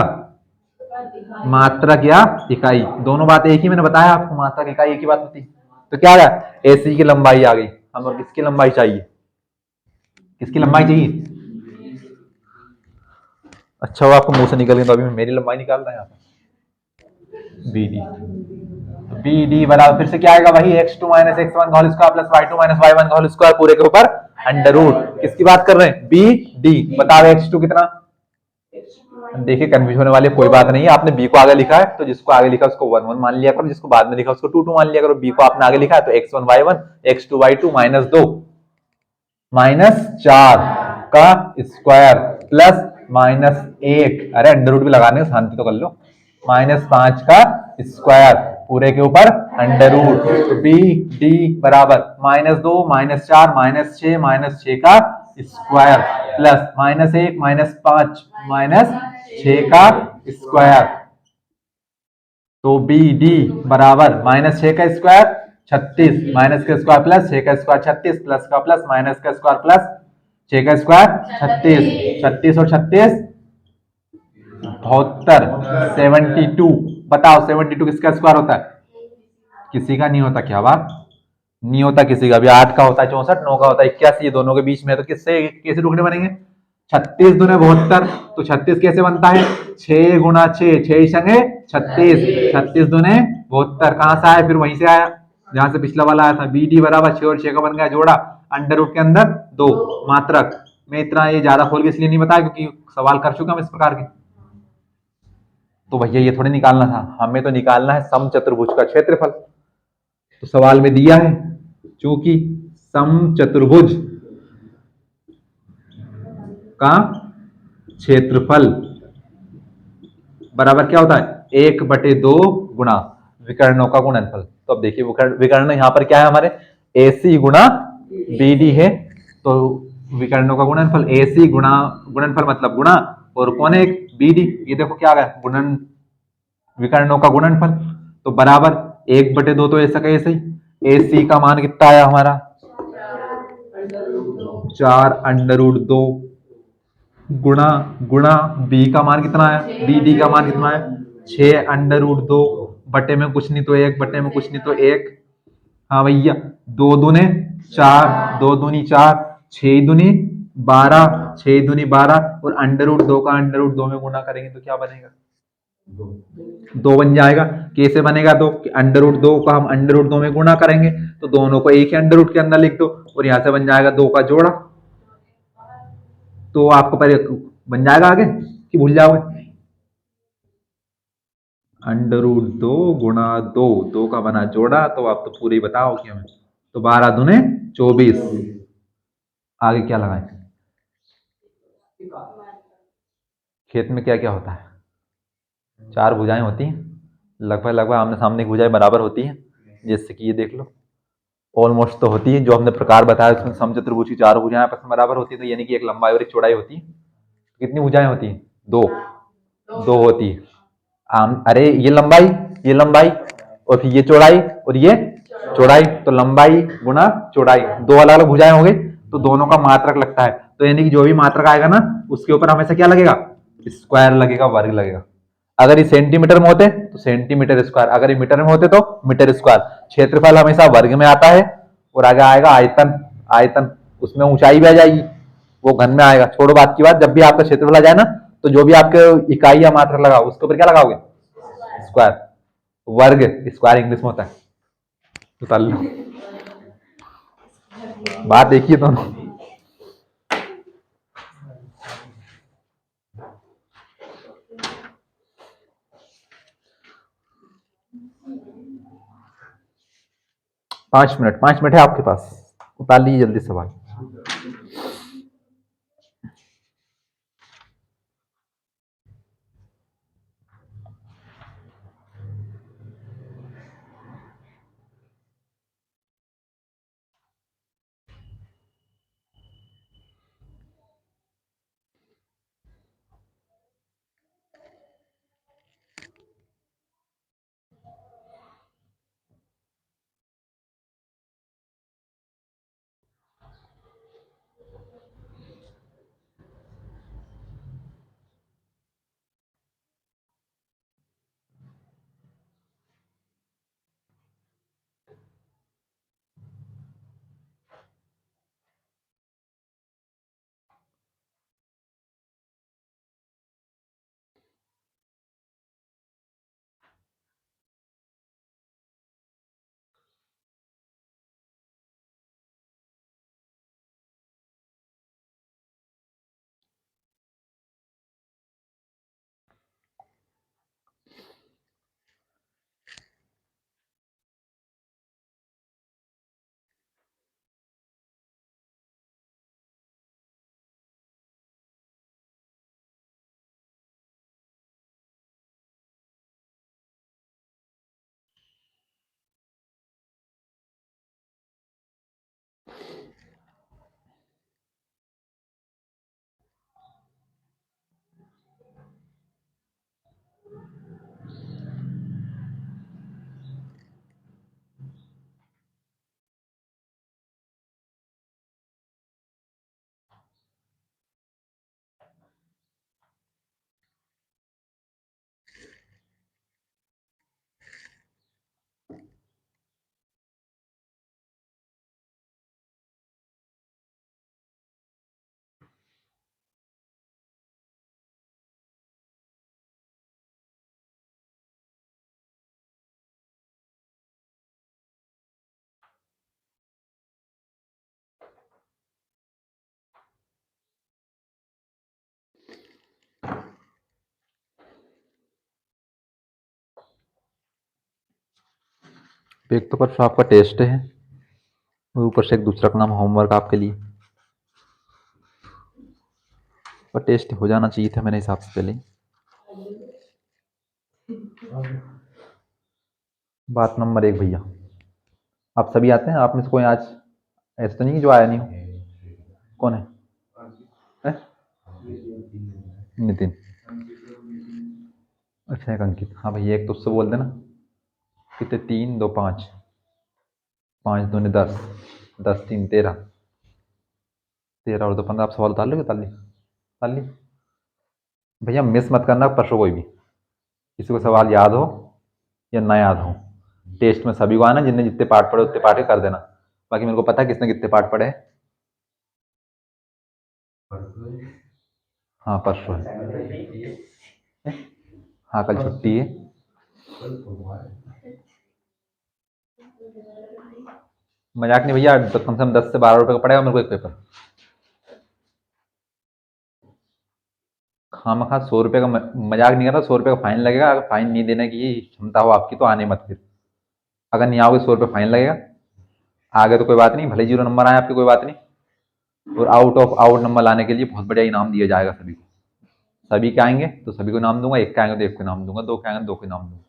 मात्रक या इकाई। दोनों बात एक ही, मैंने बताया आपको मात्रक इकाई एक ही बात होती। तो क्या है? AC की लंबाई आ गई। हम और किसकी लंबाई चाहिए? किसकी लंबाई चाहिए? अच्छा वो आपको मुंह से निकल गई, तो अभी मैं मेरी लंबाई निकाल रहा है यहाँ पर। BD BD बराबर फिर से क्या आएगा? वही x2 minus x1 whole square plus y2 minus y1 whole square पूरे के ऊपर अंडर रूट। किसकी बात कर रहे हैं? BD। बताओ x2 कितना? देखिए कंफ्यूज होने वाली कोई बात नहीं है। आपने बी को आगे लिखा है तो जिसको आगे लिखा उसको 1 1 मान लिया करो, जिसको बाद में लिखा उसको 2 2 मान लिया करो। बी को आपने आगे लिखा है तो x1 y1 x2 y2 minus 2 minus 4 का स्क्वायर प्लस माइनस 1, अरे अंडर रूट भी लगाने शांति तो कर लो, माइनस 5 का स्क्वायर पूरे के ऊपर अंडर रूट। तो बी डी बराबर माइनस 2 माइनस 4 माइनस 6 माइनस 6 का square plus minus 1 minus 5 minus 6 का स्क्वायर। तो बी डी बराबर माइनस 6 का स्क्वायर 36 माइनस का स्क्वायर प्लस 6 का स्क्वायर 36 प्लस का प्लस माइनस का स्क्वायर प्लस 6 का स्क्वायर 36 36 और 36 72 72। बताओ 72 किसका स्क्वायर होता है? किसी का नहीं होता। क्या बात नहीं होता किसी का भी? 8 का होता है 64, 9 का होता है 81, ये दोनों के बीच में। तो किससे कैसे टुकड़े बनेंगे? 36 दूने 72। तो 36 कैसे बनता है? 6 गुना 6 6 संगे 36 36 दूने 72। कहां से आया? फिर वहीं से आया जहां से पिछला वाला आया था। BD बराबर 6 और 6 का बन गया जोड़ा अंडर रूट के अंदर 2 मात्रक। मैं इतना ये ज्यादा खोल के इसलिए नहीं बताया क्योंकि सवाल कर चुका हूं इस प्रकार के। तो भैया ये थोड़ी निकालना था, हमें तो निकालना है समचतुर्भुज का क्षेत्रफल। तो सवाल में दिया है चूंकि समचतुर्भुज का क्षेत्रफल बराबर क्या होता है? 1/2 गुणा विकर्णों का गुणनफल। तो अब देखिए विकर्ण यहाँ पर क्या है हमारे? AC गुणा BD है। तो विकर्णों का गुणनफल AC गुणा गुणनफल मतलब गुणा, और कौन है? BD। ये देखो क्या आ गया? गुणन विकर्णों का गुणनफल। तो बराबर 1/2 तो ऐसा कैसे ही। AC का मान कितना आया हमारा? 4 अंडर रूट 2 गुणा गुणा बी का मान कितना है? BD का मान कितना है? 6 अंडर रूट 2 बटे में कुछ नहीं तो 1 बटे में कुछ नहीं तो 1। हाँ भैया 2 दूने 4 2 दूनी 4 6 दूनी 12 6 दूनी 12 और अंडर रूट 2 का अंडर रूट 2 में गुणा करेंगे तो क्या बनेगा? 2 बन जाएगा। कैसे बनेगा? तो अंडर रूट 2 का हम अंडर रूट 2 में गुणा करेंगे तो दोनों को एक ही अंडर रूट के अंदर लिख दो और यहां से बन जाएगा 2 का जोड़ा। तो आपको पहले बन जाएगा आगे कि भूल जाओगे? अंडर रूट 2 गुणा 2 2 का बना जोड़ा। तो आप तो पूरे ही बताओ कि हमें। तो 12 दूने 24। आगे क्या लगाए? खेत में क्या क्या होता है? 4 भुजाएं होती हैं, लगभग लगभग आमने सामने की भुजाएं बराबर होती हैं। जैसे कि ये देख लो ऑलमोस्ट तो होती है। जो हमने प्रकार बताया उसमें समचतुर्भुज की 4 भुजाएं आपस में बराबर होती है। तो यानी कि एक लंबाई और एक चौड़ाई होती है। कितनी भुजाएं होती हैं? 2 2 होती है। अरे ये लंबाई और फिर ये चौड़ाई और ये चौड़ाई। तो लंबाई गुना चौड़ाई 2 अलग अलग भुजाएं हो गई। तो दोनों का मात्रक लगता है। तो यानी कि जो भी मात्रक आएगा ना उसके ऊपर हमेशा क्या लगेगा? स्क्वायर लगेगा, वर्ग लगेगा। अगर ये सेंटीमीटर में होते तो सेंटीमीटर स्क्वायर, अगर ये मीटर में होते तो मीटर स्क्वायर। क्षेत्रफल हमेशा वर्ग में आता है और आगे आएगा आयतन। आयतन उसमें ऊंचाई भी आ जाएगी, वो घन में आएगा। छोड़ो बात की बात, जब भी आपका क्षेत्रफल आ जाए ना तो जो भी आपके इकाई या मात्रा लगाओ उसके ऊपर क्या लगाओगे? स्क्वायर। वर्ग स्क्वायर इंग्लिश में होता है। उतार लो, बात देखिए दोनों। 5 मिनट है आपके पास, उतार लीजिए जल्दी सवाल। एक तो परसों आपका टेस्ट है और ऊपर से एक दूसरा का नाम होमवर्क आपके लिए, और टेस्ट हो जाना चाहिए था मेरे हिसाब से पहले। बात नंबर 1 भैया, आप सभी आते हैं, आप में से कोई आज ऐसा तो नहीं कि जो आया नहीं हो? कौन है? नितिन। अच्छा एक अंकित। हाँ भैया एक तो उससे बोल देना। कितने? 3 2 5, 5 दूनी 10, 10 3 13, 13 और 2 15। आप सवाल उतार लोगे? उतार ली भैया। मिस मत करना परसों कोई भी, किसी को सवाल याद हो या ना याद हो। टेस्ट में सभी को आना, जिनने जितने पार्ट पढ़े उतने पार्ट ही कर देना। बाकी मेरे को पता है किसने कितने पार्ट पढ़े हैं। हाँ परसों है। हाँ कल छुट्टी है। मजाक नहीं भैया, तो कम से कम 10 से 12 रुपए का पड़ेगा मेरे को एक पेपर। खामखा 100 रुपये का मजाक नहीं कर रहा। 100 रुपये का फाइन लगेगा। अगर फाइन नहीं देने की क्षमता हो आपकी तो आने मत फिर। अगर नहीं आओगे 100 रुपये फाइन लगेगा। आ गए तो कोई बात नहीं, भले 0 नंबर आए आपके कोई बात नहीं। और आउट ऑफ आउट नंबर लाने के लिए बहुत बढ़िया इनाम दिया जाएगा सभी को। सभी के आएंगे तो सभी को इनाम दूंगा, एक के आएंगे तो एक को इनाम दूंगा, दो के आएंगे तो दो को इनाम दूंगा।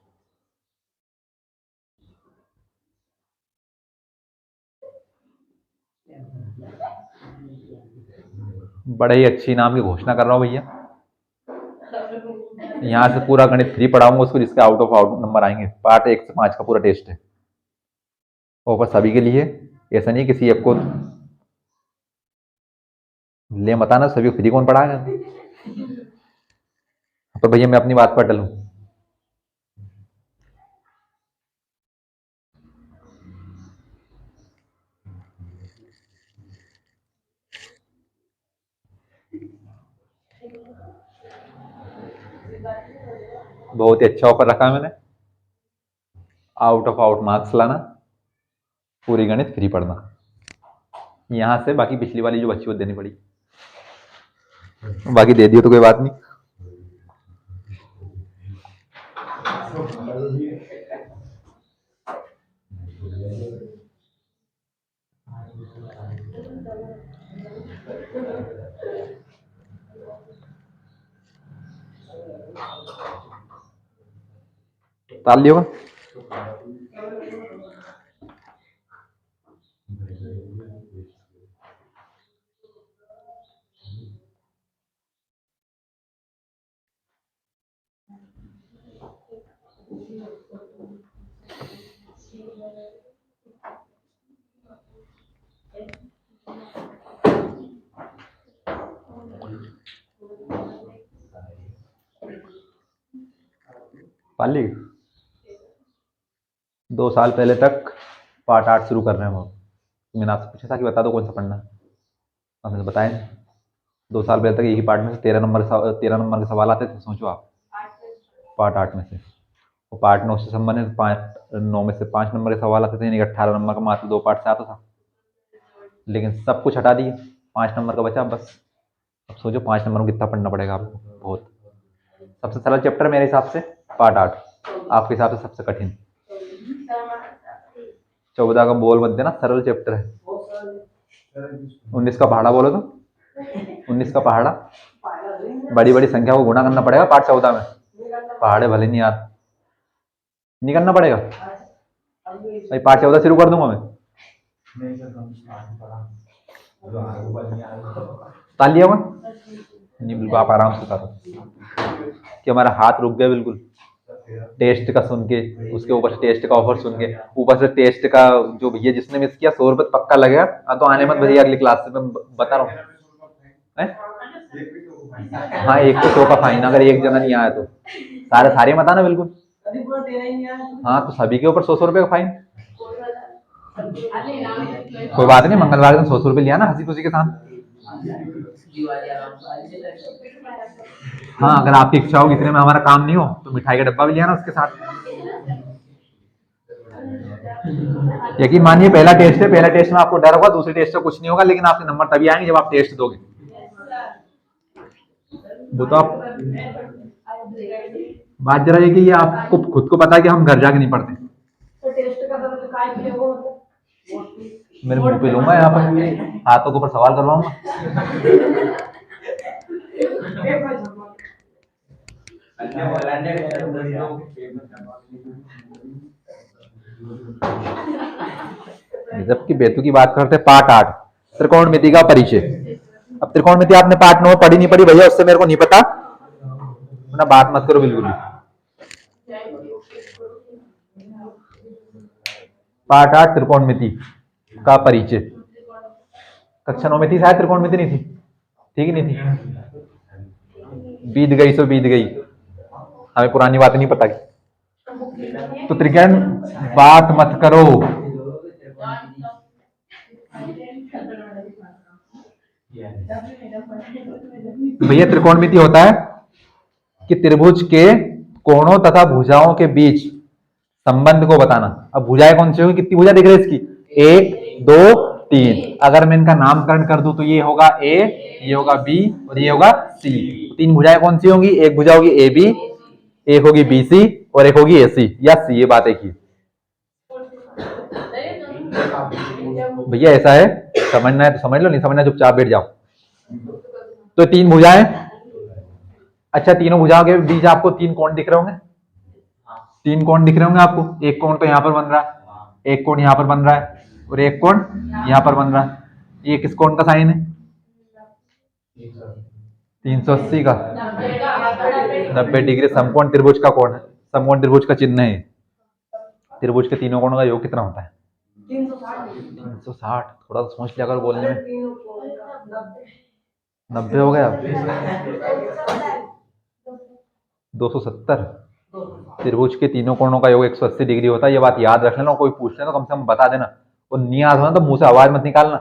बड़े ही अच्छी इनाम की घोषणा कर रहा हूँ भैया। यहाँ से पूरा गणित फ्री पढ़ाऊंगा उसको, जिसके आउट ऑफ आउट नंबर आएंगे। पार्ट 1 से 5 का पूरा टेस्ट है, ऑफर सभी के लिए। ऐसा नहीं किसी एक को ले मत आना, सभी को फ्री कौन पढ़ाएगा। पर भैया मैं अपनी बात पर टलूं? बहुत ही अच्छा ऑफर रखा है मैंने। आउट ऑफ आउट मार्क्स लाना, पूरी गणित फ्री पढ़ना। यहाँ से बाकी पिछली वाली जो बच्ची को देनी पड़ी, बाकी दे दियो तो कोई बात नहीं। ताल लिया होगा। पाली 2 साल पहले तक पार्ट 8 शुरू कर रहे हैं हम। मैंने आपसे पूछा था कि बता दो कौन सा पढ़ना है, आपने तो बताया नहीं। 2 साल पहले तक एक ही पार्ट में से 13 नंबर के सवाल आते थे। सोचो आप, पार्ट 8 में से, वो पार्ट 9 से संबंधित 9 में से 5 नंबर के सवाल आते थे, यानी कि 18 नंबर का मात्र 2 पार्ट से आता था। लेकिन सब कुछ हटा दिए, 5 नंबर का बचा बस। अब सोचो 5 नंबर में कितना पढ़ना पड़ेगा आपको। बहुत। सबसे सरल चैप्टर मेरे हिसाब से पार्ट 8, आपके हिसाब से सबसे कठिन। 14 का बोल मत देना, सरल चैप्टर है। 19 का पहाड़ा बोलो तो 19 का पहाड़ा, बड़ी बड़ी संख्या को गुणा करना पड़ेगा पार्ट 14 में। पहाड़े भले नहीं आते, नहीं करना पड़ेगा भाई। पार्ट 14 शुरू कर दूंगा मैं। ताल लिया होगा नहीं, बिल्कुल आप आराम से करो कि हमारा हाथ रुक गया बिल्कुल। टेस्ट का सुन के, उसके ऊपर से टेस्ट का ऑफर सुन के, ऊपर से टेस्ट का जो भैया जिसने मिस किया 100 रुपये पक्का लगेगा। तो आने मत भैया अगली क्लास से, मैं बता रहा हूँ। हाँ, 1 तो 100 का फाइन, अगर एक जना नहीं आया तो। सारे मत आना बिल्कुल। हाँ, तो सभी के ऊपर 100 रुपये का फाइन। कोई बात नहीं, मंगलवार दिन 100 रुपये लिया ना, हंसी खुशी के साथ। हाँ, अगर आपकी इच्छा होगी इतने में हमारा काम नहीं हो तो मिठाई का डब्बा भी लिया ना उसके साथ। यकीन मानिए पहला टेस्ट है, पहला टेस्ट में आपको डर होगा, दूसरे टेस्ट में कुछ नहीं होगा, लेकिन आपके नंबर तभी आएंगे जब आप टेस्ट दोगे। वो तो आप बात जरा ये कि ये आपको खुद को पता है कि हम घर जाके नहीं पढ़ते। मेरे मुंह पे लूंगा, यहाँ पर हाथों के ऊपर सवाल करवाऊंगा। जबकि बेतु की बात करते हैं पार्ट 8 त्रिकोणमिति का परिचय। अब त्रिकोणमिति आपने पार्ट 9 पढ़ी नहीं पढ़ी भैया, उससे मेरे को नहीं पता ना, बात मत करो बिल्कुल भी। पार्ट 8 त्रिकोणमिति का परिचय। कक्षा 9 में थी शायद त्रिकोणमिति, नहीं थी? ठीक ही नहीं थी, बीत गई सो बीत गई, हमें पुरानी बात नहीं पता की। तो त्रिकोण बात मत करो। भैया त्रिकोणमिति होता है कि त्रिभुज के कोणों तथा भुजाओं के बीच संबंध को बताना। अब भुजाएं कौन सी होगी, कितनी भुजा दिख रही है इसकी? 1 2 3। अगर मैं इनका नामकरण कर दूं तो ये होगा ए, ये होगा बी और ये होगा सी। 3 भुजाएं कौन सी होंगी? एक भुजा होगी ए बी, एक होगी बी सी और एक होगी ए सी या सी। ये बात एक ही। भैया ऐसा है, समझना है तो समझ लो, नहीं समझना चुपचाप बैठ जाओ। तो 3 भुजाएं, अच्छा तीनों भुजाओं के बीच आपको 3 कोण दिख रहे होंगे। 3 कोण दिख रहे होंगे आपको। एक कोण तो यहाँ पर बन रहा है, एक कोण यहाँ पर बन रहा है और एक कोण यहाँ पर बन रहा है। ये किस कोण का साइन है? 380 का। 90 डिग्री समकोण त्रिभुज का कोण है, समकोण त्रिभुज का चिन्ह है। त्रिभुज के तीनों कोणों का योग कितना होता है? 360। थोड़ा सोच लिया कर बोलने में। 90 हो गया, 270। त्रिभुज के तीनों कोणों का योग 180 डिग्री होता है। ये बात याद रख लेना, कोई पूछ ले तो कम से कम बता देना। और नहीं आता तो मुंह से आवाज मत निकालना,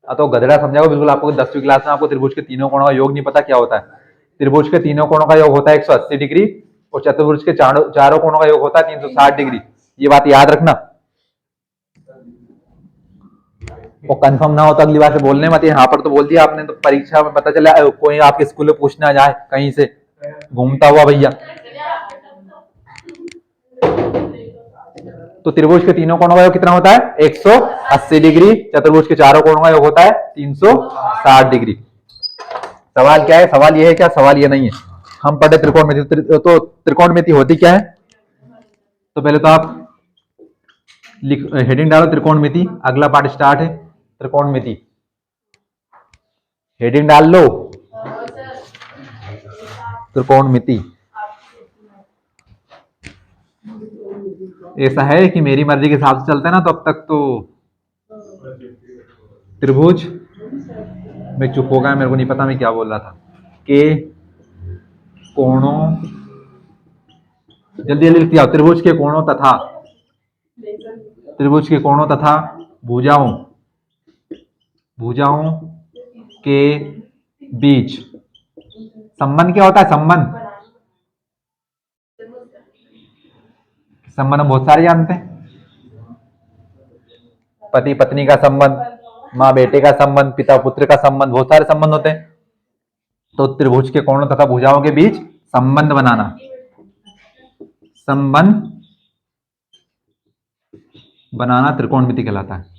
तो गधड़ा समझाओ बिल्कुल। आपको 10वीं क्लास में आपको त्रिभुज के तीनों कोणों का योग नहीं पता क्या होता है? त्रिभुज के तीनों कोणों का योग होता है 180 डिग्री और चतुर्भुज के चारों कोणों का योग होता है 360 डिग्री। ये बात याद रखना। और कंफर्म ना हो तो अगली बार से बोलने मत। यहाँ पर तो बोल दिया आपने, तो परीक्षा में पता चला कोई आपके स्कूल में पूछना जाए कहीं से घूमता हुआ भैया। तो त्रिभुज के तीनों कोणों का योग कितना होता है? 180 डिग्री। चतुर्भुज के चारों कोणों का योग होता है 360 डिग्री। सवाल क्या है? सवाल ये है क्या? सवाल ये नहीं है। हम पढ़े त्रिकोणमिति। तो त्रिकोणमिति होती क्या है? तो पहले तो आप हेडिंग डालो त्रिकोणमिति, अगला पार्ट स्टार्ट है त्रिकोणमिति। हेडिंग डाल लो त्रिकोणमिति। ऐसा है कि मेरी मर्जी के हिसाब से चलते हैं ना, तो अब तक तो त्रिभुज में चुप हो गया, मेरे को नहीं पता मैं क्या बोल रहा था। के कोणों, जल्दी जल्दी लिख दिया, त्रिभुज के कोणों तथा, त्रिभुज के कोणों तथा भुजाओं, भुजाओं के बीच संबंध क्या होता है? संबंध, संबंध हम बहुत सारे जानते हैं, पति पत्नी का संबंध, माँ बेटे का संबंध, पिता पुत्र का संबंध, बहुत सारे संबंध होते हैं। तो त्रिभुज के कोणों तथा भुजाओं के बीच संबंध बनाना, संबंध बनाना त्रिकोणमिति कहलाता है।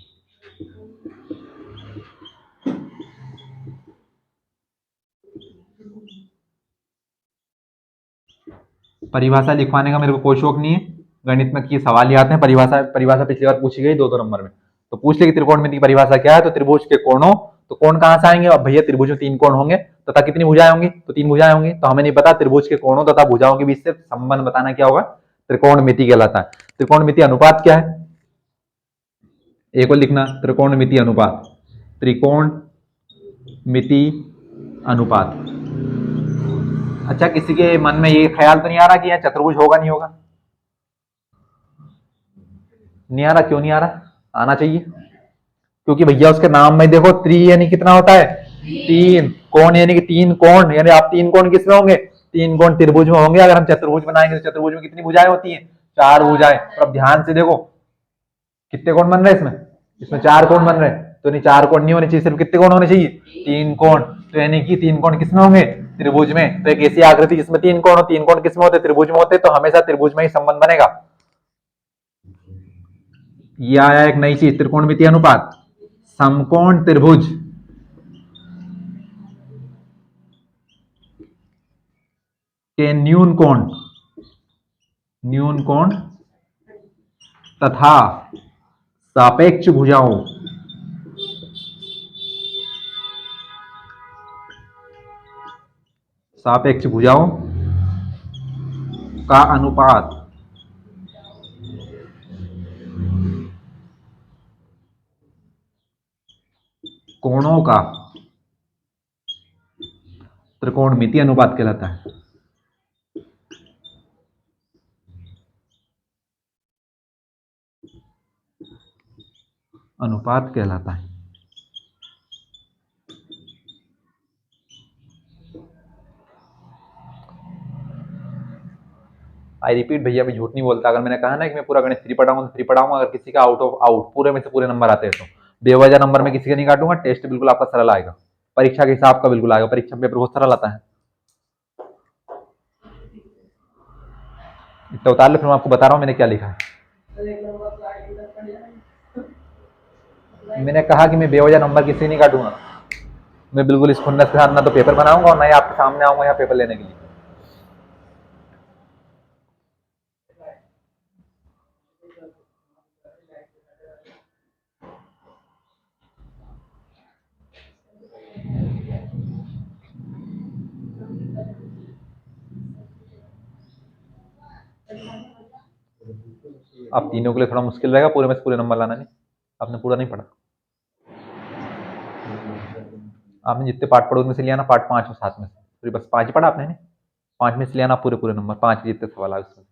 परिभाषा लिखवाने का मेरे को कोई शौक नहीं है, गणित में की सवाल ही आते हैं परिभाषा, परिभाषा पिछली बार पूछी गई 2-2 नंबर में, तो पूछ ले कि त्रिकोणमिति की परिभाषा क्या है। तो त्रिभुज के कोणों, तो कोण कहां से आएंगे? अब भैया त्रिभुज में 3 कोण होंगे तथा कितनी भुजाएं होंगी? तो 3 भुजाएं होंगी। तो हमें नहीं पता, त्रिभुज के कोणों तथा भुजाओं के बीच से संबंध बताना क्या होगा? त्रिकोणमिति कहलाता है। त्रिकोणमिति अनुपात क्या है? एक और लिखना, त्रिकोणमिति अनुपात, त्रिकोणमिति अनुपात। अच्छा, किसी के मन में ये ख्याल तो नहीं आ रहा कि यह चतुर्भुज होगा नहीं होगा? नहीं आ रहा, क्यों नहीं आ रहा? आना चाहिए, क्योंकि भैया उसके नाम में देखो त्रि यानी कितना होता है? 3, कोण यानी कि 3 कोण, यानी आप 3 कोण किसमें होंगे? 3 कोण त्रिभुज में होंगे। अगर हम चतुर्भुज बनाएंगे तो चतुर्भुज में कितनी भुजाएं होती हैं? 4 भुजाएं। अब ध्यान से देखो कितने कोण बन रहे हैं इसमें? इसमें 4 कोण बन रहे हैं। तो नहीं, 4 कोण नहीं होने चाहिए, सिर्फ कितने कोण होने चाहिए? 3 कोण। तो यानी कि 3 कोण किसमें होंगे? त्रिभुज में। तो एक ऐसी आकृति जिसमें 3 कोण हो, 3 कोण किसमें होते? त्रिभुज में होते। तो हमेशा त्रिभुज में ही संबंध बनेगा। ये आया एक नई चीज, त्रिकोणमिति अनुपात। समकोण त्रिभुज के न्यून कोण तथा सापेक्ष भुजाओं, सापेक्ष भुजाओं का अनुपात कोणों का त्रिकोणमिति अनुपात कहलाता है। अनुपात कहलाता है। आई रिपीट, भैया भी झूठ नहीं बोलता। अगर मैंने कहा ना कि मैं पूरा गणित फ्री पढ़ाऊंगा तो फ्री पढ़ाऊंगा। अगर किसी का आउट ऑफ आउट पूरे में से पूरे नंबर आते हैं तो बेवजह नंबर में किसी का नहीं काटूंगा। टेस्ट बिल्कुल आपका सरल आएगा, परीक्षा के हिसाब का बिल्कुल आएगा। परीक्षा पेपर बहुत सरल आता है। इतना उतार ले, फिर मैं आपको बता रहा हूँ मैंने क्या लिखा है। मैंने कहा कि मैं बेवजह नंबर किसी नहीं काटूंगा। मैं बिल्कुल इस खुन्नस के साथ ना तो पेपर बनाऊंगा और ना ही आपके सामने आऊंगा यहाँ पेपर लेने के लिए। आप तीनों के लिए थोड़ा मुश्किल रहेगा, पूरे में से पूरे नंबर लाना। नहीं, आपने पूरा नहीं पढ़ा। आपने जितने पार्ट पढ़े उनमें से लिया ना, पार्ट 5 और 7 में से बस 5 ही पढ़ा आपने। नहीं, 5 में से लिया ना पूरे पूरे नंबर, 5 जितने सवाल आए उसमें।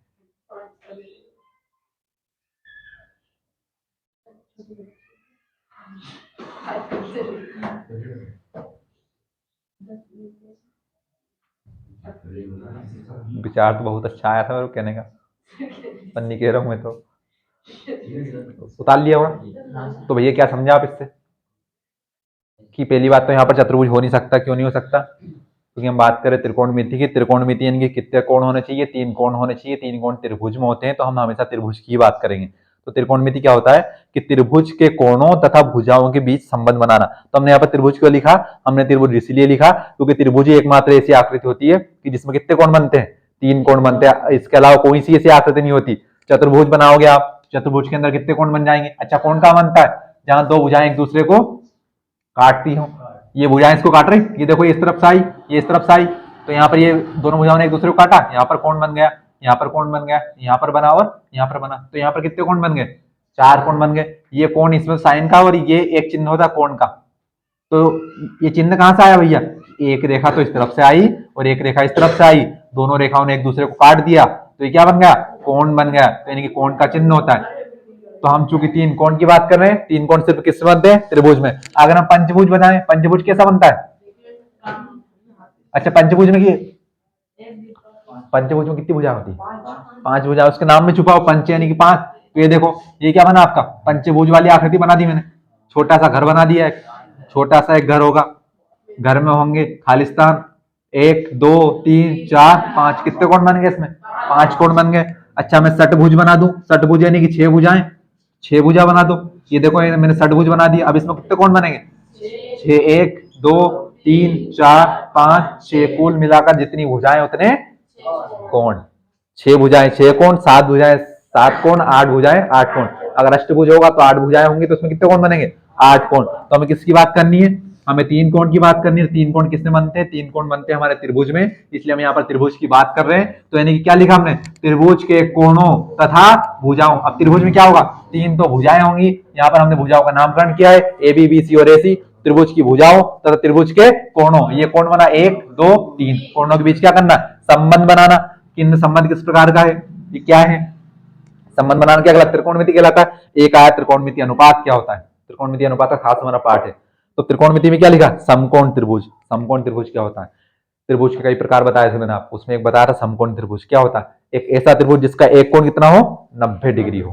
विचार तो बहुत अच्छा आया था मेरे कहने का, पर नहीं कह रहा हूँ मैं तो। उतार लिया होगा तो भैया क्या समझा आप इससे? कि पहली बात तो यहाँ पर चतुर्भुज हो नहीं सकता। क्यों नहीं हो सकता? क्योंकि हम बात करें त्रिकोणमिति की। त्रिकोणमिति यानी कि कितने कोण होने चाहिए? 3 कोण होने चाहिए। 3 कोण त्रिभुज में होते हैं, तो हम हमेशा त्रिभुज की बात करेंगे। तो त्रिकोणमिति क्या होता है कि त्रिभुज के कोणों तथा भुजाओं के बीच संबंध बनाना। तो हमने यहाँ पर त्रिभुज क्यों लिखा? हमने त्रिभुज इसलिए लिखा क्योंकि त्रिभुज एकमात्र ऐसी आकृति होती है कि जिसमें कितने कोण बनते हैं? 3 कोण बनते हैं। इसके अलावा कोई सी ऐसी आकृति नहीं होती चतुर्भुज बनाओगे आप, चतुर्भुज के अंदर कितने कोण बन जाएंगे? अच्छा, कोण कहाँ बनता है? जहां दो भुजाएं एक दूसरे को काटती हो। ये भुजाएं इसको काट रही, ये देखो, ये इस तरफ से आई, ये इस तरफ से आई, तो यहाँ पर ये दोनों भुजाओं ने एक दूसरे को काटा, यहाँ पर कोण बन गया, यहाँ पर कोण बन गया, यहाँ पर बना और यहाँ पर बना, तो यहाँ पर कितने कोण बन गए? 4 कोण बन गए। ये कोण इसमें साइन का और ये एक चिन्ह होता कोण का। तो ये चिन्ह कहां से आया भैया? एक रेखा तो इस तरफ से आई और एक रेखा इस तरफ से आई, दोनों रेखाओं ने एक दूसरे को काट दिया, तो ये क्या बन गया? कोण बन गया। तो यानी कि कोण का चिन्ह होता है। तो हम चूंकि 3 कोण की बात कर रहे हैं, 3 कोण सिर्फ किस बनते हैं? त्रिभुज में। अगर हम पंचभुज बनाए, पंचभुज कैसा बनता है? अच्छा, पंचभुज में पंचभुज में कितनी भुजा होती है? 5 भुजा। उसके नाम में छुपा हो पंच यानी कि 5। तो ये देखो, ये क्या बना आपका? पंचभुज वाली आकृति बना दी मैंने। छोटा सा घर बना दिया, छोटा सा एक घर होगा, घर में होंगे खालिस्तान, 1 2 3 4 5, कितने कोण बन गए इसमें? 5 कोण बन गए। अच्छा, मैं षटभुज बना दूं, षटभुज यानी कि 6 भुजाएं, 6 भुजा बना दो। ये देखो, मैंने षटभुज बना दिया। अब इसमें कितने कोण बनेंगे? 6, 1 2 3 4 5 6, कुल मिलाकर जितनी भुजाएं उतने कोण। 6 भुजाएं 6 कोण, 7 भुजाएं 7 कोण, 8 भुजाएं 8 कोण। अगर अष्टभुज होगा तो 8 भुजाएं होंगी, तो उसमें कितने कोण बनेंगे? 8 कोण। तो हमें किसकी बात करनी है? हमें 3 कोण की बात करनी है। 3 कोण किसमें बनते हैं? 3 कोण बनते हैं हमारे त्रिभुज में, इसलिए हम यहाँ पर त्रिभुज की बात कर रहे हैं। तो यानी कि क्या लिखा हमने? त्रिभुज के कोणों तथा भुजाओं। अब त्रिभुज में क्या होगा? 3 तो भुजाएं होंगी, यहाँ पर हमने भुजाओं का नामकरण किया है, ए बी, बी सी और ए सी। त्रिभुज की भुजाओं तथा त्रिभुज के कोणों। ये कोण बना 1 2 3, कोणों के बीच क्या करना? संबंध बनाना। किन संबंध किस प्रकार का है? ये क्या है? संबंध बनाना क्या कहलाता है? त्रिकोणमिति कहलाता है। एक आया त्रिकोणमिति अनुपात क्या होता है? त्रिकोणमिति अनुपात का खास हमारा पाठ है। तो त्रिकोणमिति में क्या लिखा? समकोण त्रिभुज। समकोण त्रिभुज क्या होता है? त्रिभुज के कई प्रकार बताए थे मैंने आपको, उसमें एक बताया था समकोण त्रिभुज क्या होता है। एक ऐसा त्रिभुज जिसका एक कोण कितना हो? 90 डिग्री हो।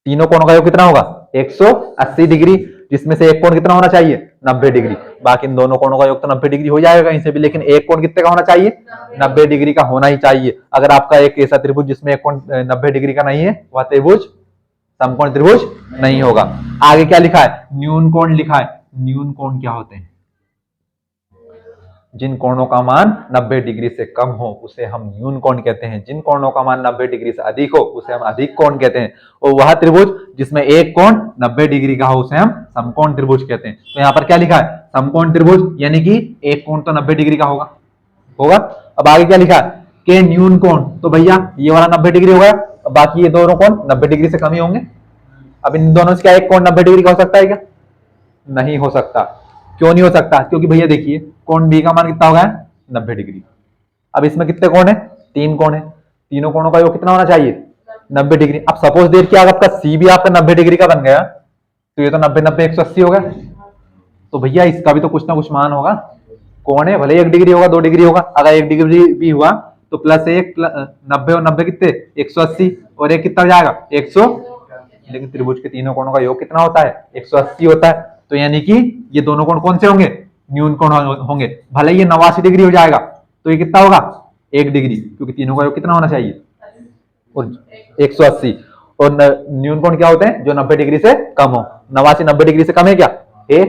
तीनों कोणों का योग कितना होगा? 180 डिग्री, जिसमें से एक कोण कितना होना चाहिए? 90 डिग्री। बाकी इन दोनों कोणों का योग तो 90 डिग्री हो जाएगा कहीं से भी, लेकिन एक कोण कितने का होना चाहिए? 90 डिग्री का होना ही चाहिए। अगर आपका एक ऐसा त्रिभुज जिसमें एक कोण 90 डिग्री का नहीं है, वह त्रिभुज समकोण त्रिभुज नहीं होगा। आगे क्या लिखा है? न्यून कोण लिखा है। न्यून कोण क्या होते हैं? जिन कोणों का मान 90 डिग्री से कम हो उसे हम न्यून कोण कहते हैं। जिन कोणों का मान 90 डिग्री से अधिक हो उसे हम अधिक कोण कहते हैं। और वह त्रिभुज जिसमें एक कोण 90 डिग्री का हो उसे हम समकोण त्रिभुज कहते हैं। तो यहाँ पर क्या लिखा है? समकोण त्रिभुज यानी कि एक कोण तो 90 डिग्री का होगा होगा। अब आगे क्या लिखा है? के न्यून कोण। तो भैया ये वाला 90 डिग्री होगा, बाकी ये दोनों कोण 90 डिग्री से कम ही होंगे। अब इन दोनों से क्या एक कोण 90 डिग्री का हो सकता है क्या? नहीं हो सकता। क्यों नहीं हो सकता? क्योंकि भैया देखिए, कोण बी का मान कितना होगा? 90 डिग्री। अब इसमें कितने कोण है? 3 कोण है। तीनों कोणों का योग कितना होना चाहिए? 90 डिग्री। अब सपोज देर कि अगर आपका सी भी आपका 90 डिग्री का बन गया, तो ये तो 90 90 180 हो गया। तो भैया इसका भी तो कुछ ना कुछ मान होगा। कोण है, भले 1 डिग्री होगा 2 डिग्री होगा, अगर 1 डिग्री भी हुआ तो प्लस 1 90 और 90 कितने? 180, और एक कितना जाएगा? 100। लेकिन त्रिभुज के तीनों कोणों का योग कितना होता है? 180 होता है। तो यानी कि ये दोनों कोण कौन से होंगे? न्यून कोण होंगे। भले ये 89 डिग्री हो जाएगा, तो ये कितना होगा? 1 डिग्री, क्योंकि तीनों का योग कितना होना चाहिए? और 180। और न्यून कोण क्या होते हैं? जो 90 डिग्री से कम हो। 89 90 डिग्री से कम है क्या? है।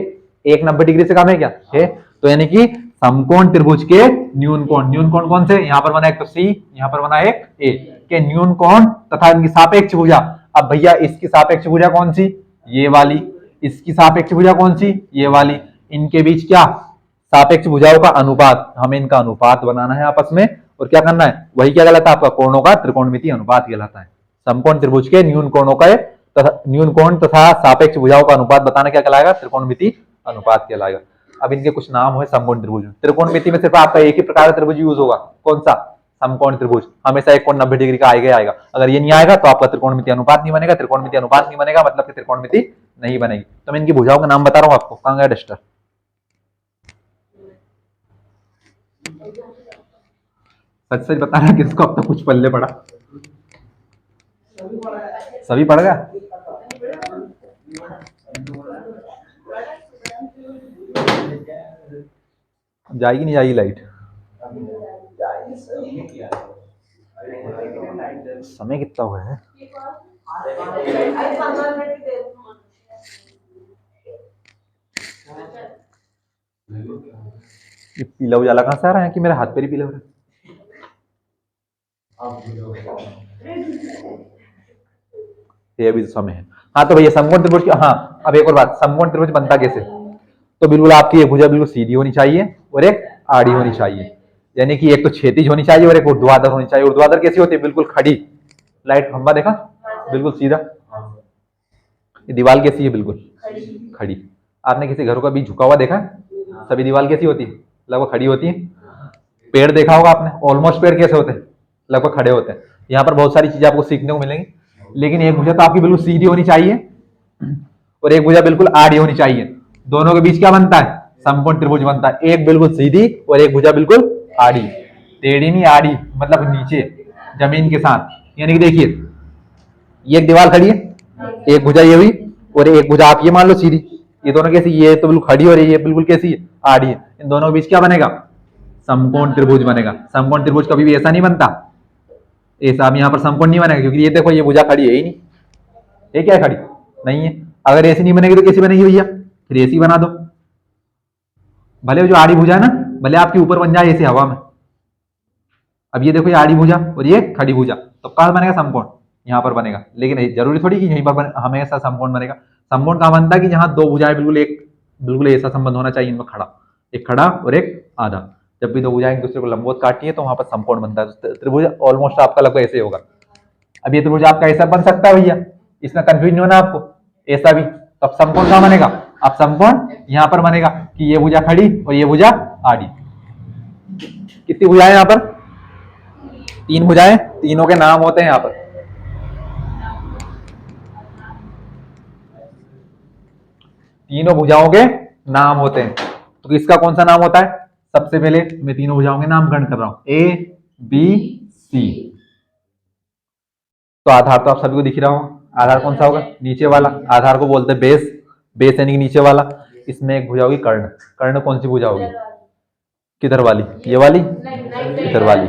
एक 90 डिग्री से कम है क्या? है। तो यानी कि समकोण त्रिभुज के न्यून कोण। न्यून कोण कौन से? यहाँ पर बना एक तो सी, यहाँ पर बना एक ए के न्यून कोण तथा इनकी सापेक्ष भुजा। अब भैया इसकी सापेक्ष भुजा कौन सी? ये वाली। इसकी सापेक्ष भुजा कौन सी? ये वाली। इनके बीच क्या? सापेक्ष भुजाओं का अनुपात। हमें इनका अनुपात बनाना है आपस में, और क्या करना है? वही क्या कहलाता है? आपका कोणों का त्रिकोणमिति अनुपात कहलाता है। समकोण त्रिभुज के न्यून कोणों का तथा न्यून कोण तथा सापेक्ष भुजाओं का अनुपात बताना क्या कहलाएगा? त्रिकोणमिति अनुपात कहलाएगा। अब इनके कुछ नाम है समकोण त्रिभुज। त्रिकोणमिति में सिर्फ आपका एक ही प्रकार का त्रिभुज यूज होगा। कौन सा? समकोण त्रिभुज। हमेशा एक कोण 90 डिग्री का आएगा आएगा। अगर ये नहीं आएगा तो आपका त्रिकोणमिति अनुपात नहीं बनेगा। त्रिकोणमिति अनुपात नहीं बनेगा मतलब कि त्रिकोणमिति नहीं बनेगी। तो मैं इनकी भुजाओं का नाम बता रहा हूं आपको। कहां गया डस्टर? सच सच बता रहा, किसको अब तक कुछ पल्ले पड़ा? सभी पड़ गया। जाएगी नहीं जाएगी लाइट? समय कितना हुआ है? ये पीला उजाला कहां से आ रहा है कि मेरे हाथ पर ही पीला हो रहा है? ये भी समय है। हाँ तो भैया समकोण त्रिभुज की, हाँ अब एक और बात, समकोण त्रिभुज बनता कैसे? तो बिल्कुल आपकी एक भुजा बिल्कुल सीधी होनी चाहिए और एक आड़ी होनी चाहिए, यानी कि एक तो क्षैतिज होनी चाहिए और एक ऊर्ध्वाधर होनी चाहिए। ऊर्ध्वाधर कैसी होती है? बिल्कुल खड़ी, लाइट खंबा देखा, बिल्कुल सीधा। ये दीवार कैसी है? बिल्कुल खड़ी। आपने किसी घर को कभी झुका हुआ देखा? सभी दीवार कैसी होती है? लगभग खड़ी होती है। पेड़ देखा होगा आपने, ऑलमोस्ट पेड़ कैसे होते हैं? लगभग खड़े होते हैं। यहाँ पर बहुत सारी चीजें आपको सीखने को मिलेंगी, लेकिन एक भुजा तो आपकी बिल्कुल सीधी होनी चाहिए और एक भुजा बिल्कुल आड़ी होनी चाहिए। दोनों के बीच क्या बनता है? समकोण त्रिभुज बनता है। एक बिल्कुल सीधी और एक भुजा बिल्कुल आड़ी, टेढ़ी नहीं, आड़ी मतलब नीचे जमीन के साथ। यानी कि देखिए ये एक दीवार खड़ी है, एक भुजा ये हुई और एक भुजा आप ये मान लो सीधी। ये दोनों कैसी? ये तो बिल्कुल खड़ी हो रही है, ये बिल्कुल कैसी है? आड़ी है। इन दोनों के बीच क्या बनेगा? समकोण त्रिभुज बनेगा। समकोण त्रिभुज कभी भी ऐसा नहीं बनता, ऐसा अब यहाँ पर समकोण नहीं बनेगा, क्योंकि ये देखो ये भुजा खड़ी है ही नहीं, ये क्या है? खड़ी नहीं है। अगर ऐसी नहीं बनेगी तो कैसी बनेगी भैया? फिर ऐसी बना दो। भले जो आड़ी भुजा है ना, भले आपकी ऊपर बन जाए ऐसे हवा में। अब ये देखो ये आड़ी भुजा और ये खड़ी भुजा, तो कहाँ बनेगा? समकोण यहाँ पर बनेगा। लेकिन जरूरी थोड़ी कि यहीं पर हमेशा समकोण बनेगा। समकोण कहाँ बनता है? कि जहाँ दो भुजाएं बिल्कुल ऐसा संबंध होना चाहिए इनमें, खड़ा, एक खड़ा और एक आधा। जब भी दो भुजाएं एक दूसरे को लंबवत काटती है तो वहां पर समकोण बनता है। तो त्रिभुज ऑलमोस्ट आपका लगभग ऐसे होगा। अब ये त्रिभुज आपका ऐसा बन सकता है भैया, इसमें कंफ्यूज नहीं होना आपको, ऐसा भी। तो अब समकोण कहाँ बनेगा? अब समकोण यहाँ पर बनेगा कि ये भुजा खड़ी और ये भुजा आड़ी। कितनी भुजाएं यहाँ पर? 3 भुजाएं, तीनों के नाम होते हैं यहाँ पर। तीनों भुजाओं के नाम होते हैं। तो इसका कौन सा नाम होता है? सबसे पहले मैं तीनों भुजाओं के नामकरण कर रहा हूं, ए बी सी। तो आधार तो आप सभी को दिख रहा होगा। आधार कौन सा होगा? नीचे वाला। आधार को बोलते हैं बेस, बेस यानी कि नीचे वाला। इसमें एक भुजा होगी कर्ण। कर्ण कौन सी भुजा होगी? किधर वाली? ये वाली, इधर वाली।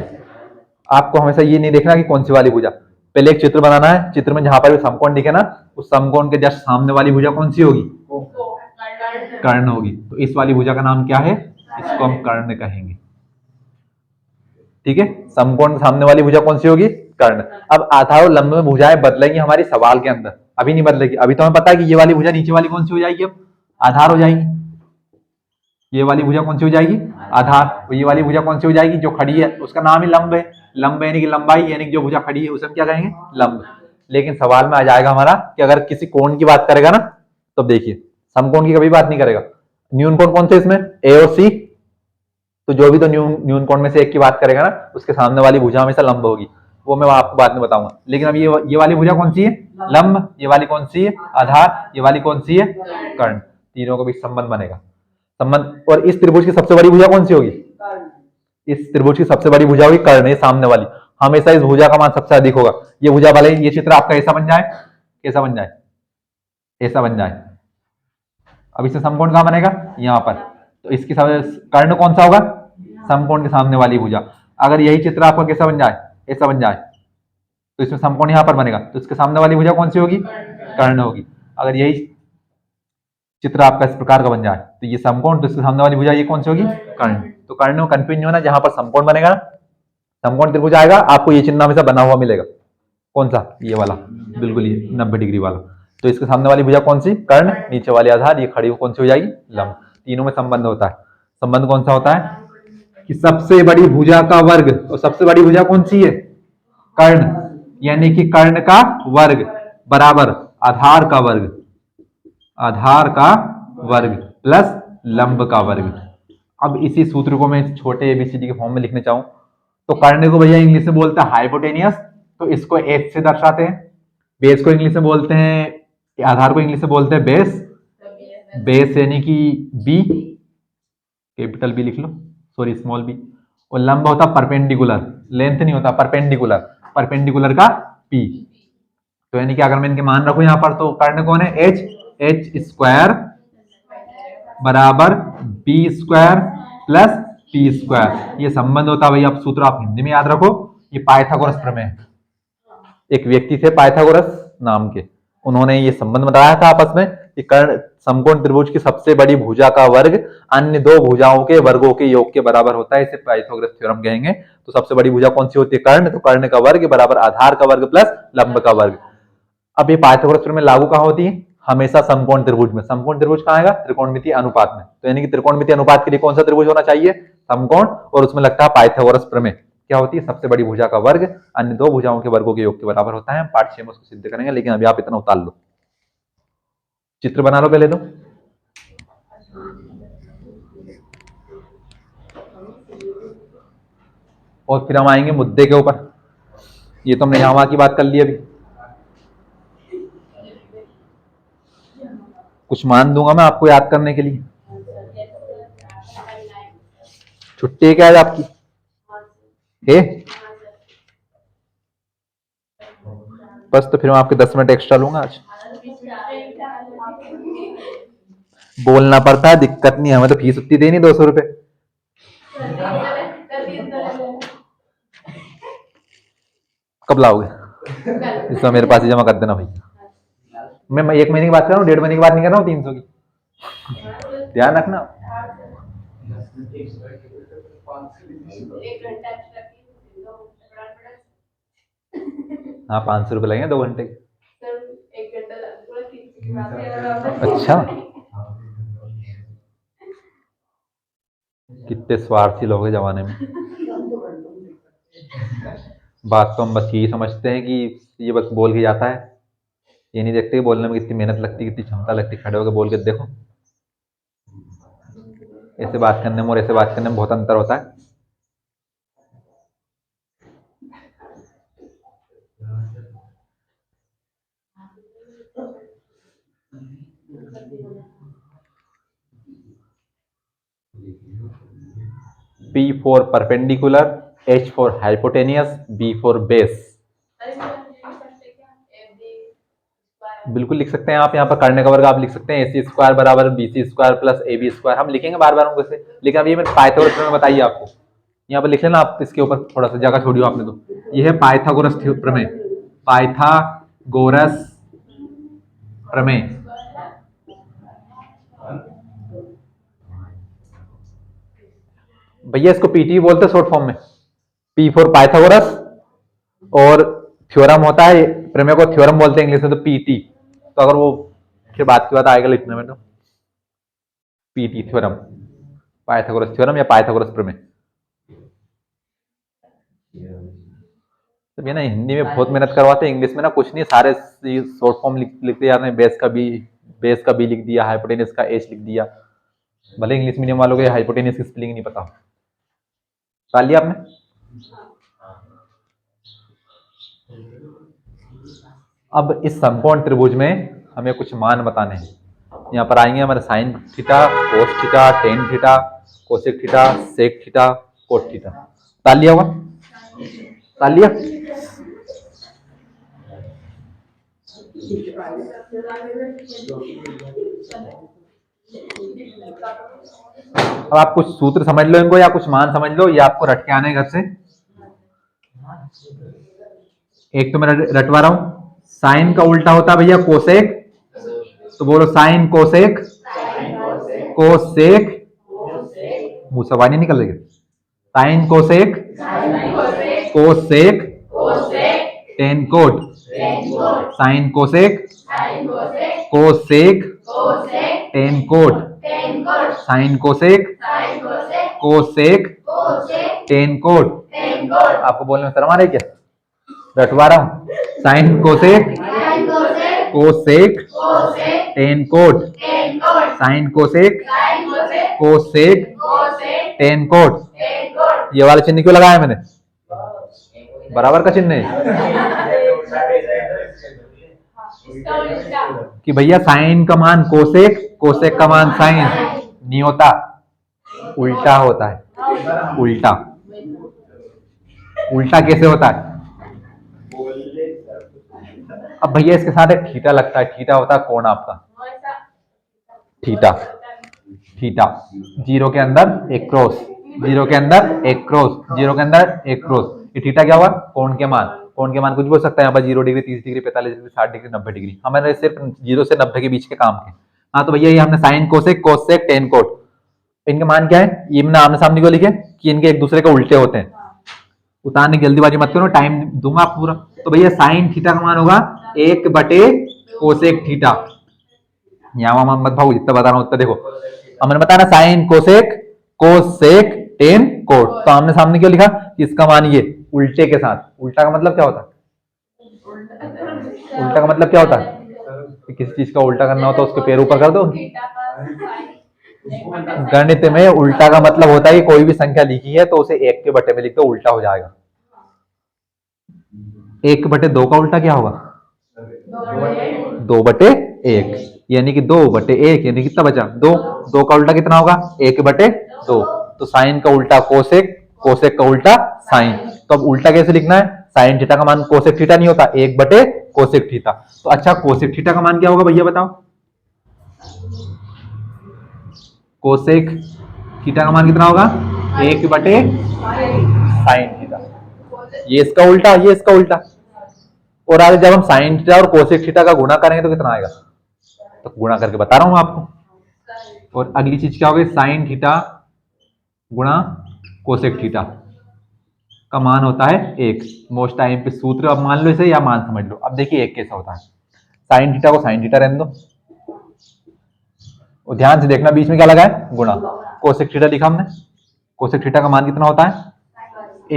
आपको हमेशा ये नहीं देखना कि कौन सी वाली भुजा, पहले एक चित्र बनाना है। चित्र में जहां पर भी समकोण दिखे ना, उस समकोण के जस्ट सामने वाली भुजा कौन सी होगी? कर्ण होगी। तो इस वाली भुजा का नाम क्या है? इसको हम कर्ण कहेंगे। ठीक है, समकोण के सामने वाली भुजा कौन सी होगी? कर्ण। अब आधार और लंब में भुजाएं बदलेंगी हमारी सवाल के अंदर, अभी नहीं बदलेगी। अभी तो हमें पता है कि ये वाली भुजा नीचे वाली कौन सी हो जाएगी? अब आधार हो जाएगी। ये वाली भुजा कौन सी हो जाएगी? आधार। और ये वाली भुजा कौन सी हो जाएगी? जो खड़ी है उसका नाम ही लंब है। लंब यानी कि लंबाई, यानी कि जो भुजा खड़ी है उसे हम क्या कहेंगे? लंब। लेकिन सवाल में आ जाएगा हमारा कि अगर किसी कोण की बात करेगा ना, तो देखिए समकोण की कभी बात नहीं करेगा। न्यून कोण कौन से इसमें? ए और सी। तो जो भी तो न्यून कोण में से एक की बात करेगा ना, उसके सामने वाली भुजा हमेशा लंब होगी। वो मैं आपको बाद में बताऊंगा। लेकिन अब ये वाली भुजा कौन सी है? लंब। ये वाली कौन सी है? आधार। ये वाली कौन सी है? कर्ण। तीनों के बीच संबंध बनेगा। संबंध। और इस त्रिभुज की सबसे बड़ी भुजा कौन सी होगी? इस त्रिभुज की सबसे बड़ी भुजा होगी कर्ण, ये सामने वाली। हमेशा इस भुजा का मान सबसे अधिक होगा। ये भुजा भले ये चित्र आपका ऐसा बन जाए, कैसा बन जाए? ऐसा बन जाए। अब इससे समकोण कहां बनेगा? यहाँ पर। तो इसके कर्ण कौन सा होगा? समकोण के सामने वाली भुजा। अगर यही चित्र आपका कैसा बन जाए? ऐसा बन जाए, तो इसमें समकोण यहाँ पर बनेगा। तो इसके सामने वाली भुजा कौन सी होगी? कर्ण होगी। अगर यही चित्र आपका इस प्रकार का बन जाए तो ये समकोण, तो इसके सामने वाली भुजा ये कौन सी होगी? कर्ण। तो कर्ण में कंफ्यूज नहीं होना, जहां पर समकोण बनेगा, समकोण त्रिभुज आएगा, आपको ये चिन्ह हमेशा बना हुआ मिलेगा। कौन सा? ये वाला, बिल्कुल ये 90 डिग्री वाला। तो इसके सामने वाली भुजा कौन सी? कर्ण। नीचे वाली आधार, ये खड़ी कौन सी हो जाएगी? लंब। तीनों में संबंध होता है। संबंध कौन सा होता है? कि सबसे बड़ी भुजा का वर्ग, और सबसे बड़ी भुजा कौन सी है? कर्ण। यानी कि कर्ण का वर्ग बराबर आधार का वर्ग, आधार का वर्ग प्लस लंब का वर्ग। अब इसी सूत्र को मैं छोटे एबीसीडी के फॉर्म में लिखने चाहूं तो कर्ण को भैया इंग्लिश में बोलते हैं हाइपोटेनियस, तो इसको एच से दर्शाते हैं। बेस को इंग्लिश में बोलते हैं, आधार को इंग्लिश में बोलते हैं बेस। बेस यानी कि बी, कैपिटल बी लिख लो, सॉरी स्मॉल बी। और लंब होता परपेंडिकुलर, लेंथ नहीं होता, परपेंडिकुलर, परपेंडिकुलर का पी। तो यानी कि अगर मैं इनके मान रखूं यहां पर, तो कर्ण कौन है? एच। एच स्क्वायर बराबर B square plus P square. ये संबंध होता है भाई। आप सूत्र आप हिंदी में याद रखो, ये पाइथागोरस प्रमेय। एक व्यक्ति थे पाइथागोरस नाम के, उन्होंने ये संबंध बताया था आपस में कि कर्ण समकोण त्रिभुज की सबसे बड़ी भुजा का वर्ग अन्य दो भुजाओं के वर्गों के योग के बराबर होता है। इसे पाइथागोरस थ्योरम कहेंगे। तो सबसे बड़ी भुजा कौन सी होती है? कर्ण। तो कर्ण का वर्ग बराबर आधार का वर्ग प्लस लंब का वर्ग। अब ये पाइथागोरस प्रमेय लागू कहाँ होती है? हमेशा समकोण त्रिभुज में। समकोण त्रिभुज कहाँ आएगा? त्रिकोणमितीय अनुपात में। तो यानी कि त्रिकोणमितीय अनुपात के लिए कौन सा त्रिभुज होना चाहिए? समकोण। और उसमें लगता है पाइथागोरस प्रमेय। क्या होती है? सबसे बड़ी भुजा का वर्ग अन्य दो भुजाओं के वर्गों के योग के बराबर होता है। हम पाठ 6 में उसको सिद्ध करेंगे, लेकिन अभी आप इतना उतार लो, चित्र बना लो पहले तो। और फिर हम आएंगे मुद्दे के ऊपर। ये तो हमने यहाँ वहाँ की बात कर ली अभी। कुछ मान दूंगा मैं आपको याद करने के लिए। छुट्टी है क्या आज आपकी? है? बस तो फिर मैं आपके 10 मिनट एक्स्ट्रा लूंगा आज। बोलना पड़ता है, दिक्कत नहीं है, हमें तो फीस उतनी देनी 200 रुपए। कब लाओगे? इस समय मेरे पास ही जमा कर देना भैया। मैं 1 महीने की बात कर रहा हूँ, 1.5 महीने की बात नहीं कर रहा हूँ 300 की। ध्यान रखना। हाँ 500 रुपये लगेंगे 2 घंटे के। अच्छा, कितने स्वार्थी लोग हैं जमाने में। बात तो हम बस यही समझते हैं कि ये बस बोल के जाता है, ये नहीं देखते कि बोलने में कितनी मेहनत लगती, कितनी क्षमता लगती। खड़े होकर बोल के देखो। ऐसे बात करने में और ऐसे बात करने में बहुत अंतर होता है। P for perpendicular, H for hypotenuse, B for base। बिल्कुल लिख सकते हैं आप। यहाँ पर करने का वर्ग आप लिख सकते हैं AC स्क्वायर बराबर BC square plus AB square. हम लिखेंगे बार बार उनको से, लेकिन अब ये मैंने पाइथागोरस प्रमेय बताइए आपको। यहाँ पर लिख लेना आप, इसके ऊपर थोड़ा सा जगह छोड़ी आपने तो। ये है पाइथागोरस प्रमेय। पाइथागोरस प्रमेय। भैया इसको पीटी बोलते हैं शॉर्ट फॉर्म में। P फॉर पाइथागोरस, और थ्योरम होता है, प्रमेय को थ्योरम बोलते हैं इंग्लिश में, तो पीटी। तो अगर वो फिर बात की बात आएगा लिखने में, तो पीटी थ्योरम, पाइथागोरस थ्योरम या पाइथागोरस प्रमेय। तो ये ना हिंदी में बहुत मेहनत करवाते हैं, इंग्लिश में ना कुछ नहीं, सारे शॉर्ट फॉर्म लिखते जा रहे हैं। बेस का बी लिख दिया, हाइपोटेनस का एच लिख दिया। भले इंग्लिश मीडियम वालों को हाइपोटेनस की स्पेलिंग नहीं पता। डाल लिया आपने? अब इस समकोण त्रिभुज में हमें कुछ मान बताने हैं। यहाँ पर आएंगे हमारे sine theta, cos theta, tan theta, cosec theta, sec theta, cot theta. डाल लिया होगा? डाल लिया? अब आप कुछ सूत्र समझ लो इनको, या कुछ मान समझ लो, या आपको रट के आने घर से। एक तो मैं रटवा रहा हूं, साइन का उल्टा होता है भैया कोसेक। तो बोलो साइन कोसेक, कोसेक, मुंह से आवाज नहीं निकल रही। Sine cosec, cosec, tan cot, sine cosec, cosec, tan cot, sine cosec, cosec, tan cot. आपको बोलने में शर्म आ रही क्या? रटवा रहा हूं, sine cosec, cosec, tan cot, sine cosec, cosec, tan cot. ये वाला चिन्ह क्यों लगाया मैंने? बराबर का चिन्ह है कि भैया साइन का मान कोसेक, कोसेक का मान साइन नहीं होता, उल्टा होता है। उल्टा, उल्टा कैसे होता है? अब भैया इसके साथ एक थीटा लगता है। थीटा होता है कोण आपका, थीटा। थीटा जीरो के अंदर एक क्रॉस, जीरो के अंदर एक क्रॉस, जीरो के अंदर एक क्रॉस। ये थीटा क्या हुआ? कोण के मान। कोण के मान कुछ बोल सकता है यहाँ पर, 0 degree, 30 degree, 45 degree, 60 degree, 90 degree. हमारे सिर्फ 0 से 90 के बीच के काम के। हाँ तो भैया ये हमने sine cosec, cosec, tan cot, इनके मान क्या है? ये मैंने आमने सामने को लिखे कि इनके एक दूसरे के उल्टे होते हैं। उतारने की जल्दीबाजी मत करो, टाइम दूंगा आपको पूरा। तो भैया साइन थीटा का मान होगा 1 बटे कोसेक थीटा। यहाँ मत भागो, जितना बता रहा हूँ उतना देखो। अब मैंने बताया ना sine cosec cosec tan cot, तो आमने सामने क्यों लिखा? इसका मान ये उल्टे के साथ। उल्टा का मतलब क्या होता है? उल्टा का मतलब क्या होता है? किसी चीज का उल्टा करना होता है उसके पैर ऊपर कर दो। गणित में उल्टा का मतलब होता है कि कोई भी संख्या लिखी है तो उसे 1 के बटे में लिख दो, उल्टा हो जाएगा। 1 बटे 2 का उल्टा क्या होगा? 2 बटे 1, यानी कि 2 बटे 1 यानी कितना बचा? 2। 2 का उल्टा कितना होगा? 1 बटे 2। तो साइन का उल्टा कोसेक, कोसेक का उल्टा साइन। तो अब उल्टा कैसे लिखना है? साइन थीटा का मान कोसेक थीटा नहीं होता, 1 बटे कोसेक थीटा। तो अच्छा कोसेक थीटा का मान क्या होगा भैया बताओ? कोसेक थीटा का मान कितना होगा? 1 बटे साइन थीटा। ये इसका उल्टा, ये इसका उल्टा। और आगे जब हम साइन थीटा और कोसेक थीटा का गुणा करेंगे तो कितना आएगा? तो गुणा करके बता रहा हूं आपको। और अगली चीज क्या होगी? साइन थीटा गुणा कोसेक थीटा का मान होता है 1। मोस्ट टाइम पे सूत्र अब मान लो इसे या मान समझ लो। अब देखिए 1 कैसा होता है। साइन थीटा को साइन थीटा रहने दो, और ध्यान से देखना बीच में क्या लगा है? गुणा। कोसेक थीटा लिखा हमने, कोसेक थीटा का मान कितना होता है?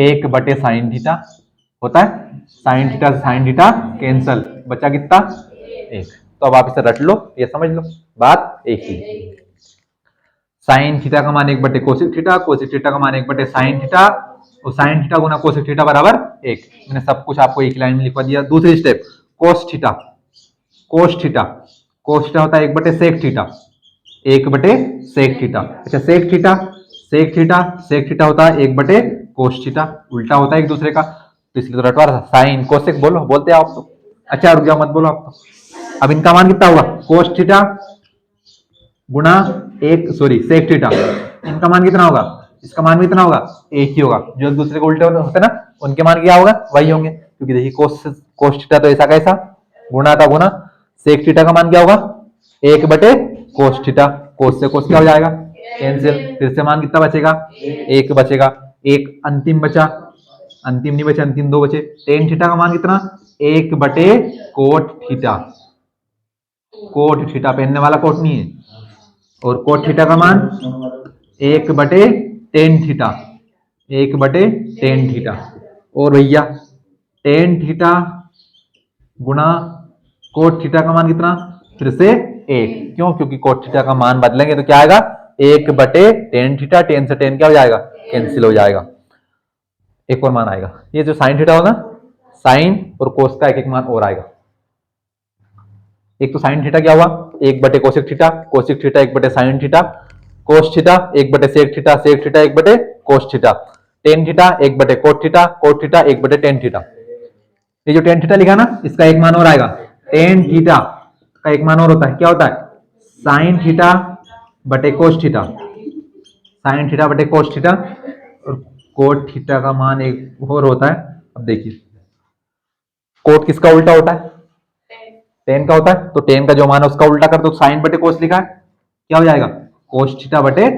1 बटे साइन थीटा होता है। साइन थीटा से साइन थीटा कैंसल, बचा कितना? 1। तो अब आप इसे रट लो, ये समझ लो, बात एक ही। साइन थीटा का मान 1 बटे कोसेक थीटा, कोसेक थीटा का मान 1 बटे साइन थीटा, और साइन थीटा गुना कोसेक थीटा बराबर 1। मैंने सब कुछ आपको एक लाइन में लिखवा दिया। दूसरी step cos theta, cos theta, cos theta होता है 1 बटे सेक थीटा, 1 बटे सेक थीटा। अच्छा sec theta, sec theta, sec theta होता है 1 बटे कोस थीटा, उल्टा होता है एक दूसरे का, तो इसलिए तो रटवा रहा। साइन कोसेक बोलो, बोलते आप तो। अच्छा रुक जाओ, मत बोलो आप तो। अब इनका मान कितना होगा? कोस थीटा गुणा सेक थीटा, इनका मान कितना होगा? इसका मान भी कितना होगा? 1 ही होगा। जो एक दूसरे को उल्टे होते ना, उनके मान क्या होगा? वही होंगे, क्योंकि देखिए कोस थीटा तो ऐसा कैसा, गुणा का गुणा। सेक थीटा का मान क्या होगा? 1 बटे कोस थीटा, कोस से कोस क्या हो जाएगा? कैंसिल। फिर से मान कितना बचेगा? 1 बचेगा। एक अंतिम बचा, अंतिम नहीं बचे, अंतिम 2 बचे। टेन थीटा का मान कितना? 1 बटे कोट थीटा, कोट थीटा पहनने वाला कोट नहीं है। और कोट थीटा का मान 1 बटे टेन थीटा, 1 बटे टेन थीटा। और भैया टेन थीटा गुणा कोट थीटा का मान कितना? फिर से 1। क्यों? क्योंकि कोट थीटा का मान बदलेंगे तो क्या आएगा? 1 बटे टेन थीटा, टेन से टेन क्या हो जाएगा? कैंसिल हो जाएगा। एक और मान आएगा, ये जो साइन थीटा होगा, साइन और कोस का एक एक मान और आएगा। एक तो साइन थीटा क्या हुआ? 1 बटे कोसेक थीटा, कोसेक थीटा 1 बटे साइन थीटा, कोस थीटा 1 बटे सेक थीटा, सेक थीटा 1 बटे कोस थीटा, टेन थीटा 1 बटे कोट थीटा, कोट थीटा 1 बटे टेन थीटा। ये जो टेन थीटा लिखा ना, इसका एक मान और आएगा। टेन थीटा का एक मान और होता है, क्या होता है? साइन थीटा बटे कोस थीटा, साइन थीटा बटे कोस थीटा। और कोट थीटा का मान एक और होता है। अब देखिए कोट किसका उल्टा होता है? टेन का होता है। तो टेन का जो मान है उसका उल्टा कर दो, साइन बटे कोस लिखा है, क्या हो जाएगा? कोस थीटा बटे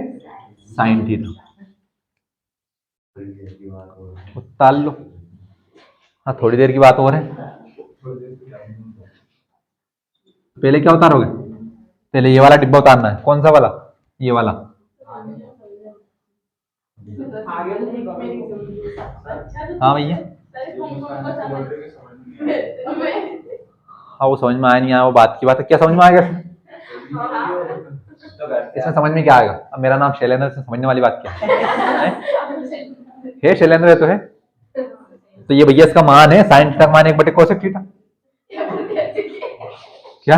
साइन थीटा। उतार लो। हाँ थोड़ी देर की बात हो रही है। पहले क्या उतारोगे? पहले ये वाला डिब्बा उतारना है। कौन सा वाला? ये वाला। हाँ भैया, हाँ वो समझ में आया नहीं आया वो बात की बात है। क्या समझ में आएगा इसमें? समझ में क्या आएगा? अब मेरा नाम शैलेंद्र, से समझने वाली बात क्या है शैलेंद्र तो है। तो ये भैया इसका मान है साइन थीटा का मान 1 बटे कोसेक थीटा। क्या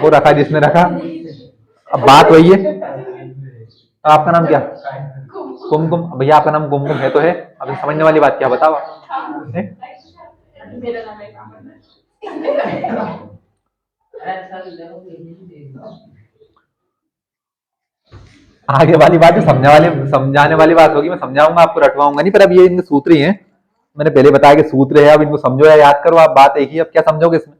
वो रखा जिसने रखा। अब बात वही है। आपका नाम क्या? कुमकुम। भैया आपका नाम कुमकुम है तो है। अब समझने वाली बात क्या बताओ? आगे वाली बात जो समझाने वाली बात होगी, मैं समझाऊंगा आपको, रटवाऊंगा नहीं। पर अब ये इनके सूत्र ही हैं, मैंने पहले बताया कि सूत्र है, अब इनको समझो या याद करो, आप बात एक ही। अब क्या समझोगे इसमें?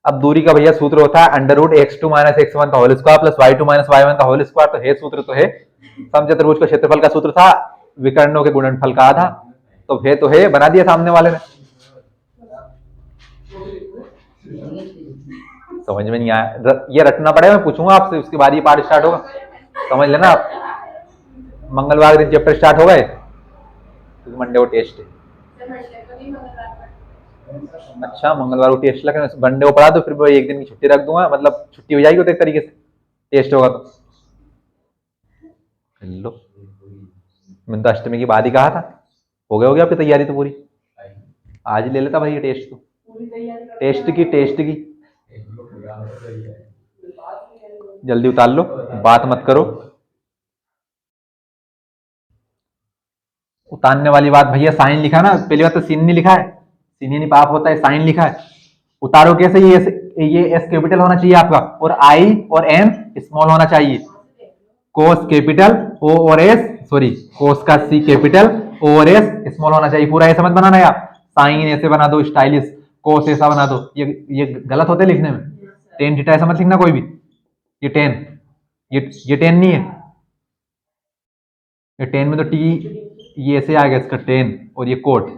अब दूरी का भैया सूत्र होता है under root x2 minus x1 का whole square plus y2 minus y1 का होल स्क्वायर। तो है सूत्र तो है। समचतुर्भुज का क्षेत्रफल का सूत्र था विकर्णों के गुणनफल का आधा। तो है बना दिया सामने वाले ने। समझ में नहीं आया, ये रटना पड़ेगा, मैं पूछूंगा आपसे, उसके बाद ये पार्ट स्टार्ट होगा, समझ लेना आप। मंगलवार के दिन चैप्टर स्टार्ट हो गए, क्योंकि मंडे को टेस्ट है। अच्छा, मंगलवार को टेस्ट लगा, मंडे को पढ़ा तो फिर मैं एक दिन की छुट्टी रख दूंगा, मतलब छुट्टी हो जाएगी तो एक तरीके से, टेस्ट होगा तो। लो, मैंने तो अष्टमी की बाद ही कहा था। हो गया आपकी तैयारी तो पूरी, आज ही ले लेता भाई ये टेस्ट, तो टेस्ट की जल्दी उतार लो, बात मत करो। उतारने वाली बात भैया, साइन लिखा ना, पहली बात तो सीन नहीं लिखा है, सीन नहीं पाप होता है, साइन लिखा है। उतारो कैसे, ये एस कैपिटल होना चाहिए आपका, और आई और एम स्मॉल होना चाहिए। कोस कैपिटल, ओ और एस, सॉरी कोस का सी कैपिटल, ओ और एस स्मॉल होना चाहिए। पूरा ऐसे मत बनाना यार, साइन ऐसे बना दो स्टाइलिश, कोस ऐसा बना दो, ये गलत होते लिखने में। टेन थीटा ऐसा मत लिखना कोई भी, ये टेन, ये टेन नहीं है, ये टेन में तो टी ये ऐसे आ गया इसका टेन, और ये कोट।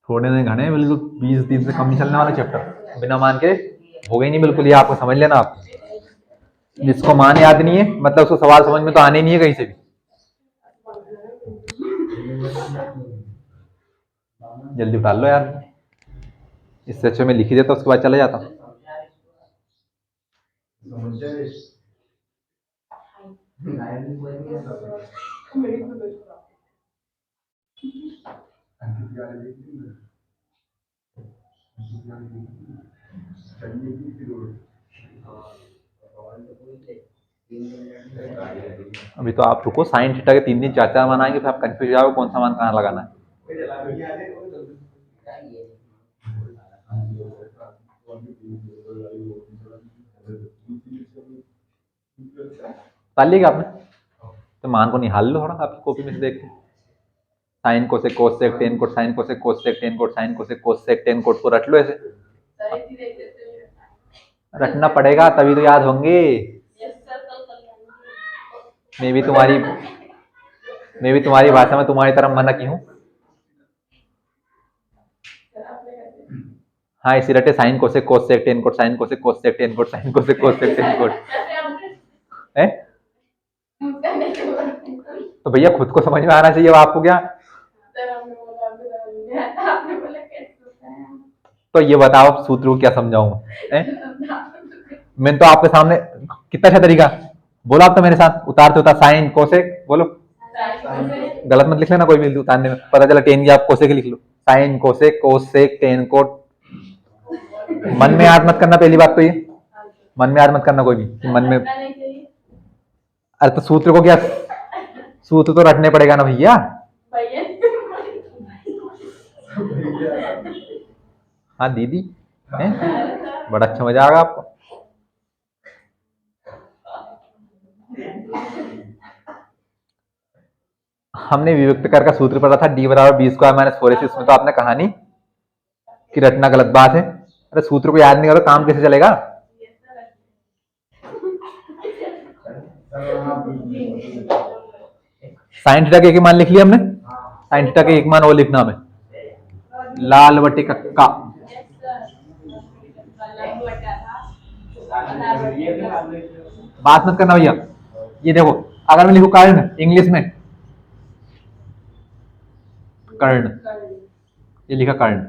थोड़े दिन घने, बिल्कुल 20 दिन से कम नहीं चलने वाला चैप्टर, बिना मान के हो गई नहीं बिल्कुल, ये आपको समझ लेना। आप जिसको मान याद नहीं है, मतलब उसको सवाल समझ में तो आने नहीं है कहीं से भी। जल्दी उतार लो यार, इससे अच्छे में लिख ही देता, उसके बाद चले जाता। अभी तो आप रुको, साइन थीटा के 3 दिन 4 मान आएंगे, फिर आप कंफ्यूज जाओगे कौन सा मान कहाँ लगाना है। पाल लिया आपने, तो मान को निकाल लो थोड़ा आपकी कॉपी में से देख के। Sine cosec cosec tan cot, sine cosec cosec tan cot, sine cosec cosec tan cot को रट लो ऐसे। रटना पड़ेगा तभी तो याद होंगे। मैं भी तुम्हारी भाषा में तुम्हारी तरह मना की हूँ। हाँ, इसी रटे sine cosec cosec tan cot, sine cosec cosec tan cot, sine cosec cosec tan cot है। तो भैया खुद को समझ में आना चाहिए, आपको क्या। तो ये बताओ सूत्र को क्या समझाऊं मैंने तो आपके सामने कितना अच्छा तरीका बोला, आप तो मेरे साथ उतारते उतार साइन कोसेक बोलो, गलत मत लिख लेना कोई भी उतारने में, पता चला टेन की आप कोसेक लिख लो। Sine cosec cosec tan cot, मन में याद मत करना, पहली बात तो ये मन में याद मत करना कोई भी, मन में। अरे तो सूत्र को क्या, सूत्र तो रटने पड़ेगा ना भैया। हाँ दीदी है? बड़ा अच्छा मजा आएगा आपको। हमने विभक्त कर का सूत्र पढ़ा था, डी बराबर बी स्क्वायर माइनस 4ac। उसमें तो आपने कहा नहीं कि रटना गलत बात है। अरे सूत्र को याद नहीं करो, काम कैसे चलेगा। साइन थीटा के एक मान लिख लिया हमने, साइन थीटा के एक मान वो लिखना हमें, लाल बटे कक्का। बात मत करना भैया, ये देखो अगर मैं लिखूं कर्ण इंग्लिश में, कर्ण, ये लिखा कर्ण,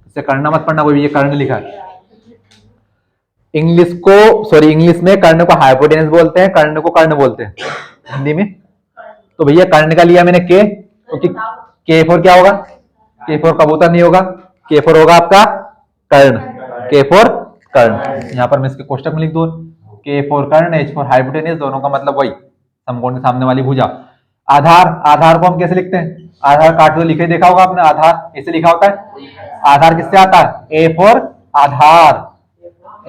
इससे करना मत पढ़ना कोई भी, ये कर्ण लिखा है। इंग्लिश में कर्ण को हाइपोटेनस बोलते हैं, कर्ण को कर्ण बोलते हैं हिंदी में। तो भैया कर्ण का लिया मैंने के, क्योंकि के फोर क्या होगा, के फोर कबूतर नहीं होगा, के फोर होगा आपका कर्ण, के फोर कर्ण। यहाँ पर मैं इसके कोष्टक में लिख दूं, के फोर कर्ण, एच फोर हाइपोटेनस, दोनों का मतलब वही, समकोण के सामने वाली भुजा। आधार को हम कैसे लिखते हैं, आधार काट दो, लिखे देखा होगा आपने, आधार ऐसे लिखा होता है। आधार किससे आता है, ए फोर आधार,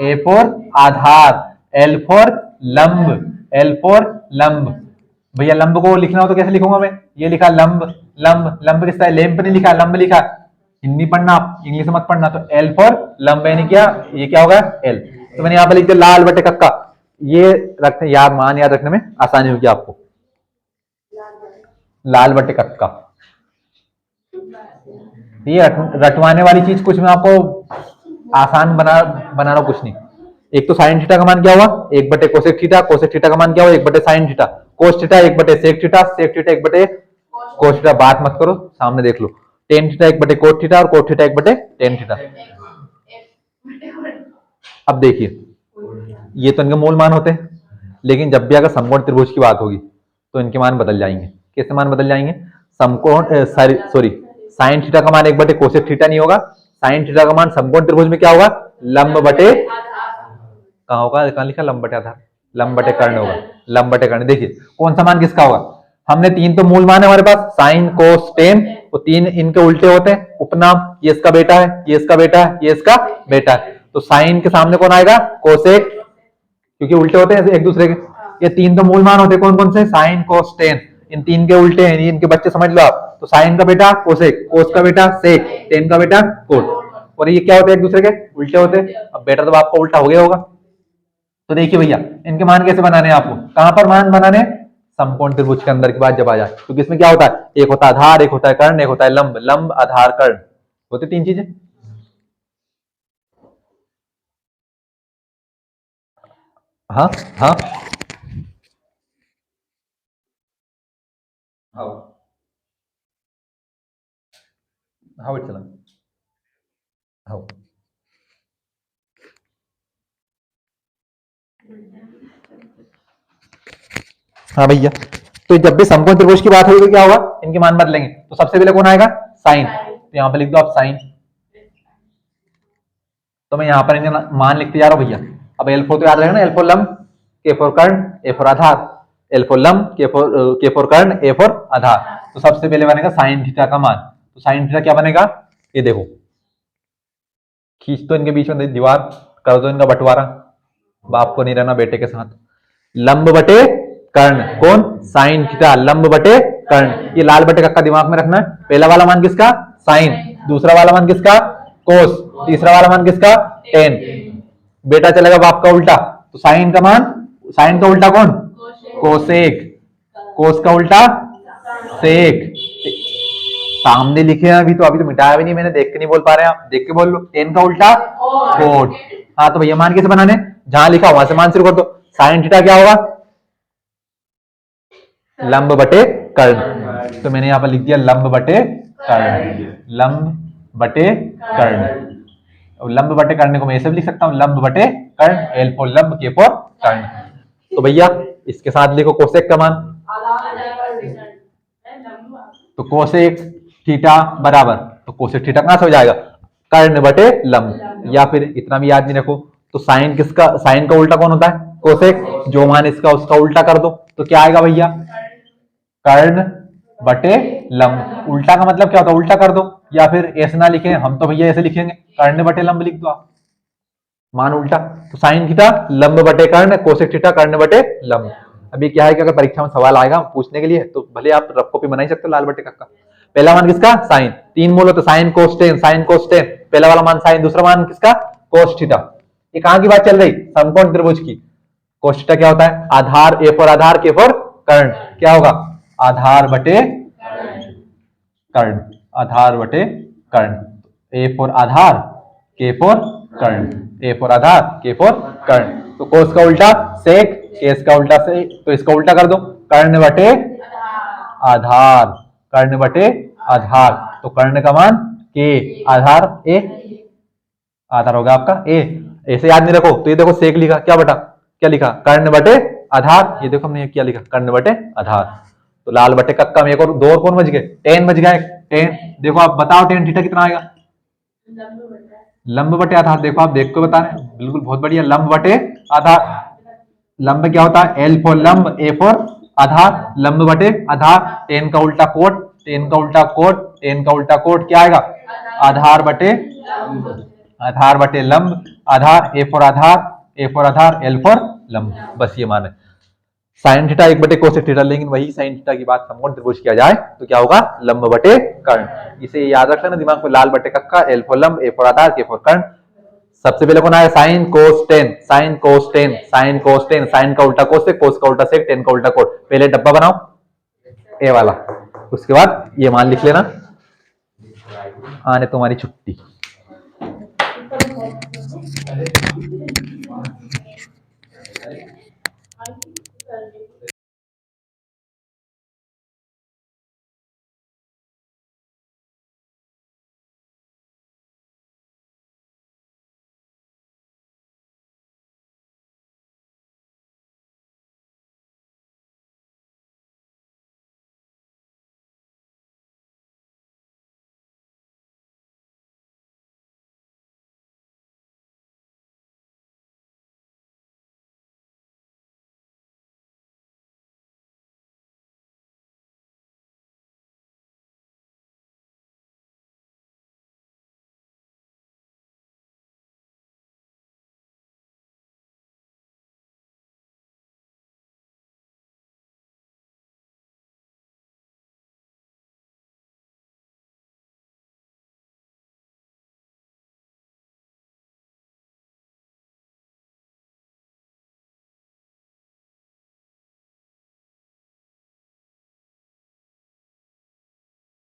ए फोर आधार, एल फोर लंब, एल फोर लंब। भैया लंब को लिखना हो तो कैसे लिखूंगा मैं, ये लिखा लंब, लंब किसका है, लैंप नहीं लिखा, लंब लिखा। हिंदी पढ़ना आप, इंग्लिश मत पढ़ना। तो एल फॉर लंब यानी क्या, ये क्या होगा एल। तो मैंने यहाँ पर लिख दिया लाल बटे कक्का। ये रखने याद, मान याद रखने में आसानी होगी आपको। लाल बटे कक्का, ये रटवाने वाली चीज कुछ मैं आपको आसान बनाना कुछ नहीं। एक तो साइन थीटा का मान क्या हुआ, 1 बटे कोसेक थीटा। कोसेक थीटा का मान क्या हुआ, 1 बटे साइन थीटा। कोस थीटा 1 बटे सेक थीटा। सेक थीटा 1 बटे कोस थीटा। बात मत करो, सामने देख लो। टेन थीटा 1 बटे कोट थीटा और कोट थीटा 1 बटे टेन थीटा। अब देखिए, ये तो इनके मूल मान होते हैं, लेकिन जब भी अगर समकोण त्रिभुज की बात होगी तो इनके मान बदल जाएंगे। कैसे मान बदल जाएंगे, समकोण सॉरी साइन थीटा का मान 1 बटे कोसेक थीटा नहीं होगा। साइन थीटा का मान समकोण त्रिभुज में क्या होगा, लंब बटे, कहाँ होगा, कहाँ लिखा, लंब बटे आधार, लंब बटे कर्ण होगा। लंब बटे कर्ण, देखिए कौन सा मान किसका होगा। हमने तीन तो मूल मान है हमारे पास, साइन कोस टेन, तो तीन इनके उल्टे होते हैं, उपनाम। ये इसका बेटा है, ये इसका बेटा है, ये इसका बेटा है। तो साइन के सामने कौन आएगा, कोसेक, क्योंकि उल्टे होते हैं एक दूसरे के। ये तीन तो मूल मान होते हैं, कौन कौन से, साइन कोस टेन। इन तीन के उल्टे हैं, इनके बच्चे समझ लो आप। तो साइन का बेटा कोसेक, कोस का बेटा सेक, टेन का बेटा कोट। और ये क्या होते हैं, एक दूसरे के उल्टे होते हैं। अब बेटा तो आपका उल्टा हो गया होगा। तो देखिए भैया, इनके मान कैसे बनाने हैं आपको, कहां पर मान बनाने, समकोण त्रिभुज के अंदर की बात जब आ जाए। क्योंकि इसमें क्या होता है, एक होता है आधार, एक होता है कर्ण, एक होता है लंब। लंब आधार कर्ण होते तीन चीजें। हाँ हाँ हाँ हाँ चला हाँ। हाँ भैया, तो जब भी समकोण त्रिभुज की बात होगी तो क्या होगा, इनके मान बदलेंगे। तो सबसे पहले कौन आएगा, साइन। तो यहाँ पे लिख दो आप साइन। तो मैं यहाँ पर इनके मान लिखते जा रहा हूँ भैया। अब एल फोर तो याद रहेगा ना, एल फोर लंब, के फोर कर्ण, ए फोर आधार। एल फोर लंब, के फोर कर्ण, ए फोर आधार। तो सबसे पहले बनेगा साइन थीटा का मान। तो साइन थीटा क्या बनेगा, ये देखो, खींच दो इनके बीच में दीवार, कर दो इनका बंटवारा, बाप को नहीं रहना बेटे के साथ। लंब बटे कर्ण, कौन, साइन थीटा, लंब बटे कर्ण। ये लाल बटे का दिमाग में रखना है। पहला वाला मान किसका, साइन। दूसरा वाला मान किसका, कोस। तीसरा वाला मान किसका, टेन। बेटा चलेगा बाप का उल्टा। तो साइन का मान, साइन का उल्टा कौन, कोसेक। कोस का उल्टा सेक। सामने लिखे हैं अभी, तो अभी तो मिटाया भी नहीं मैंने, देख के नहीं बोल पा रहे हैं आप, देख के बोल लो। टेन का उल्टा कोट। हाँ तो भैया मान कैसे बनाने, जहां लिखा वहां से मान शुरू कर दो। साइन थीटा क्या होगा, लंब बटे कर्ण। तो मैंने यहां पर लिख दिया लंब बटे कर्ण, लंब बटे कर्ण। लंब बटे कर्ण को मैं ऐसे भी लिख सकता हूं, लंब बटे कर्ण, एल फोर लंब, के फोर कर्ण। तो भैया इसके साथ लिखो कोसेक का मान। तो कोसेक थीटा बराबर, तो कोसेक थीटा कहां से हो जाएगा, कर्ण बटे लंब। या फिर इतना भी याद नहीं रखो, तो साइन किसका, साइन का उल्टा कौन होता है, कोसेक। जो मान इसका उसका उल्टा कर दो, तो क्या आएगा भैया, कर्ण बटे लंब। उल्टा का मतलब क्या होता है, उल्टा कर दो। या फिर ऐसे ना लिखे हम तो भैया ऐसे लिखेंगे, कर्ण बटे लंब लिख दो आप, मान उल्टा। तो साइन थीटा लंब बटे कर्ण, कोसेक थीटा कर्ण बटे लंब। अभी क्या है कि अगर परीक्षा में सवाल आएगा पूछने के लिए, तो भले आप रफ कॉपी बना ही सकते हो लाल बटे का। पहला मान किसका, साइन। तीन मूल होते, sign cos tan, sine cos ten. पहला वाला मान साइन, दूसरा मान किसका, कोस थीटा। ये कहां की बात चल रही, समकोण त्रिभुज की। कोस थीटा क्या होता है, आधार, ए फोर आधार, के फोर कर्ण। क्या होगा, आधार बटे कर्ण, आधार बटे कर्ण। ए फोर आधार, के फोर कर्ण, ए फोर आधार, के फोर कर्ण। तो कोस का उल्टा सेक, केस का उल्टा सेक, तो इसका उल्टा कर दो, कर्ण बटे आधार, कर्ण बटे आधार। तो कर्ण का मान के, आधार ए, आधार होगा आपका ए। ऐसे याद नहीं रखो, तो ये देखो सेक लिखा, क्या बटा, क्या लिखा, कर्ण बटे आधार। ये देखो हमने क्या लिखा, कर्ण बटे आधार। तो लाल बटे कक्का में एक और, दो और कौन बच गए, टेन बच गए। टेन, देखो आप बताओ टेन थीटा कितना आएगा, लंब बटे आधार। देखो आप देख को बता रहे हैं, बिल्कुल बहुत बढ़िया, लंब बटे आधार। लंब क्या होता है, एल फोर लंब, ए फोर आधार, लंब बटे आधार। टेन का उल्टा कोट, टेन का उल्टा कोट, टेन का उल्टा कोट, क्या आएगा, आधार बटे, आधार बटे लंब, आधार, ए फोर आधार, ए फोर आधार, एल फोर लंब। बस ये मान है। साइन थीटा 1/cos थीटा, लेकिन वही साइन थीटा की बात समकोण त्रिभुज किया जाए तो क्या होगा, लंब बटे कर्ण। इसे याद रख लेना दिमाग में, लाल बटे कक्का, एल फॉर लंब, ए फॉर आधार, के फॉर कर्ण। सबसे पहले कौन आया, sine cos tan, sine cos tan, sine cos tan, sine का उल्टा कोस, कोस का उल्टा सेक, टेन का उल्टा कोट। पहले डब्बा बनाओ ए वाला, उसके बाद ये मान लिख लेना, आने तुम्हारी छुट्टी।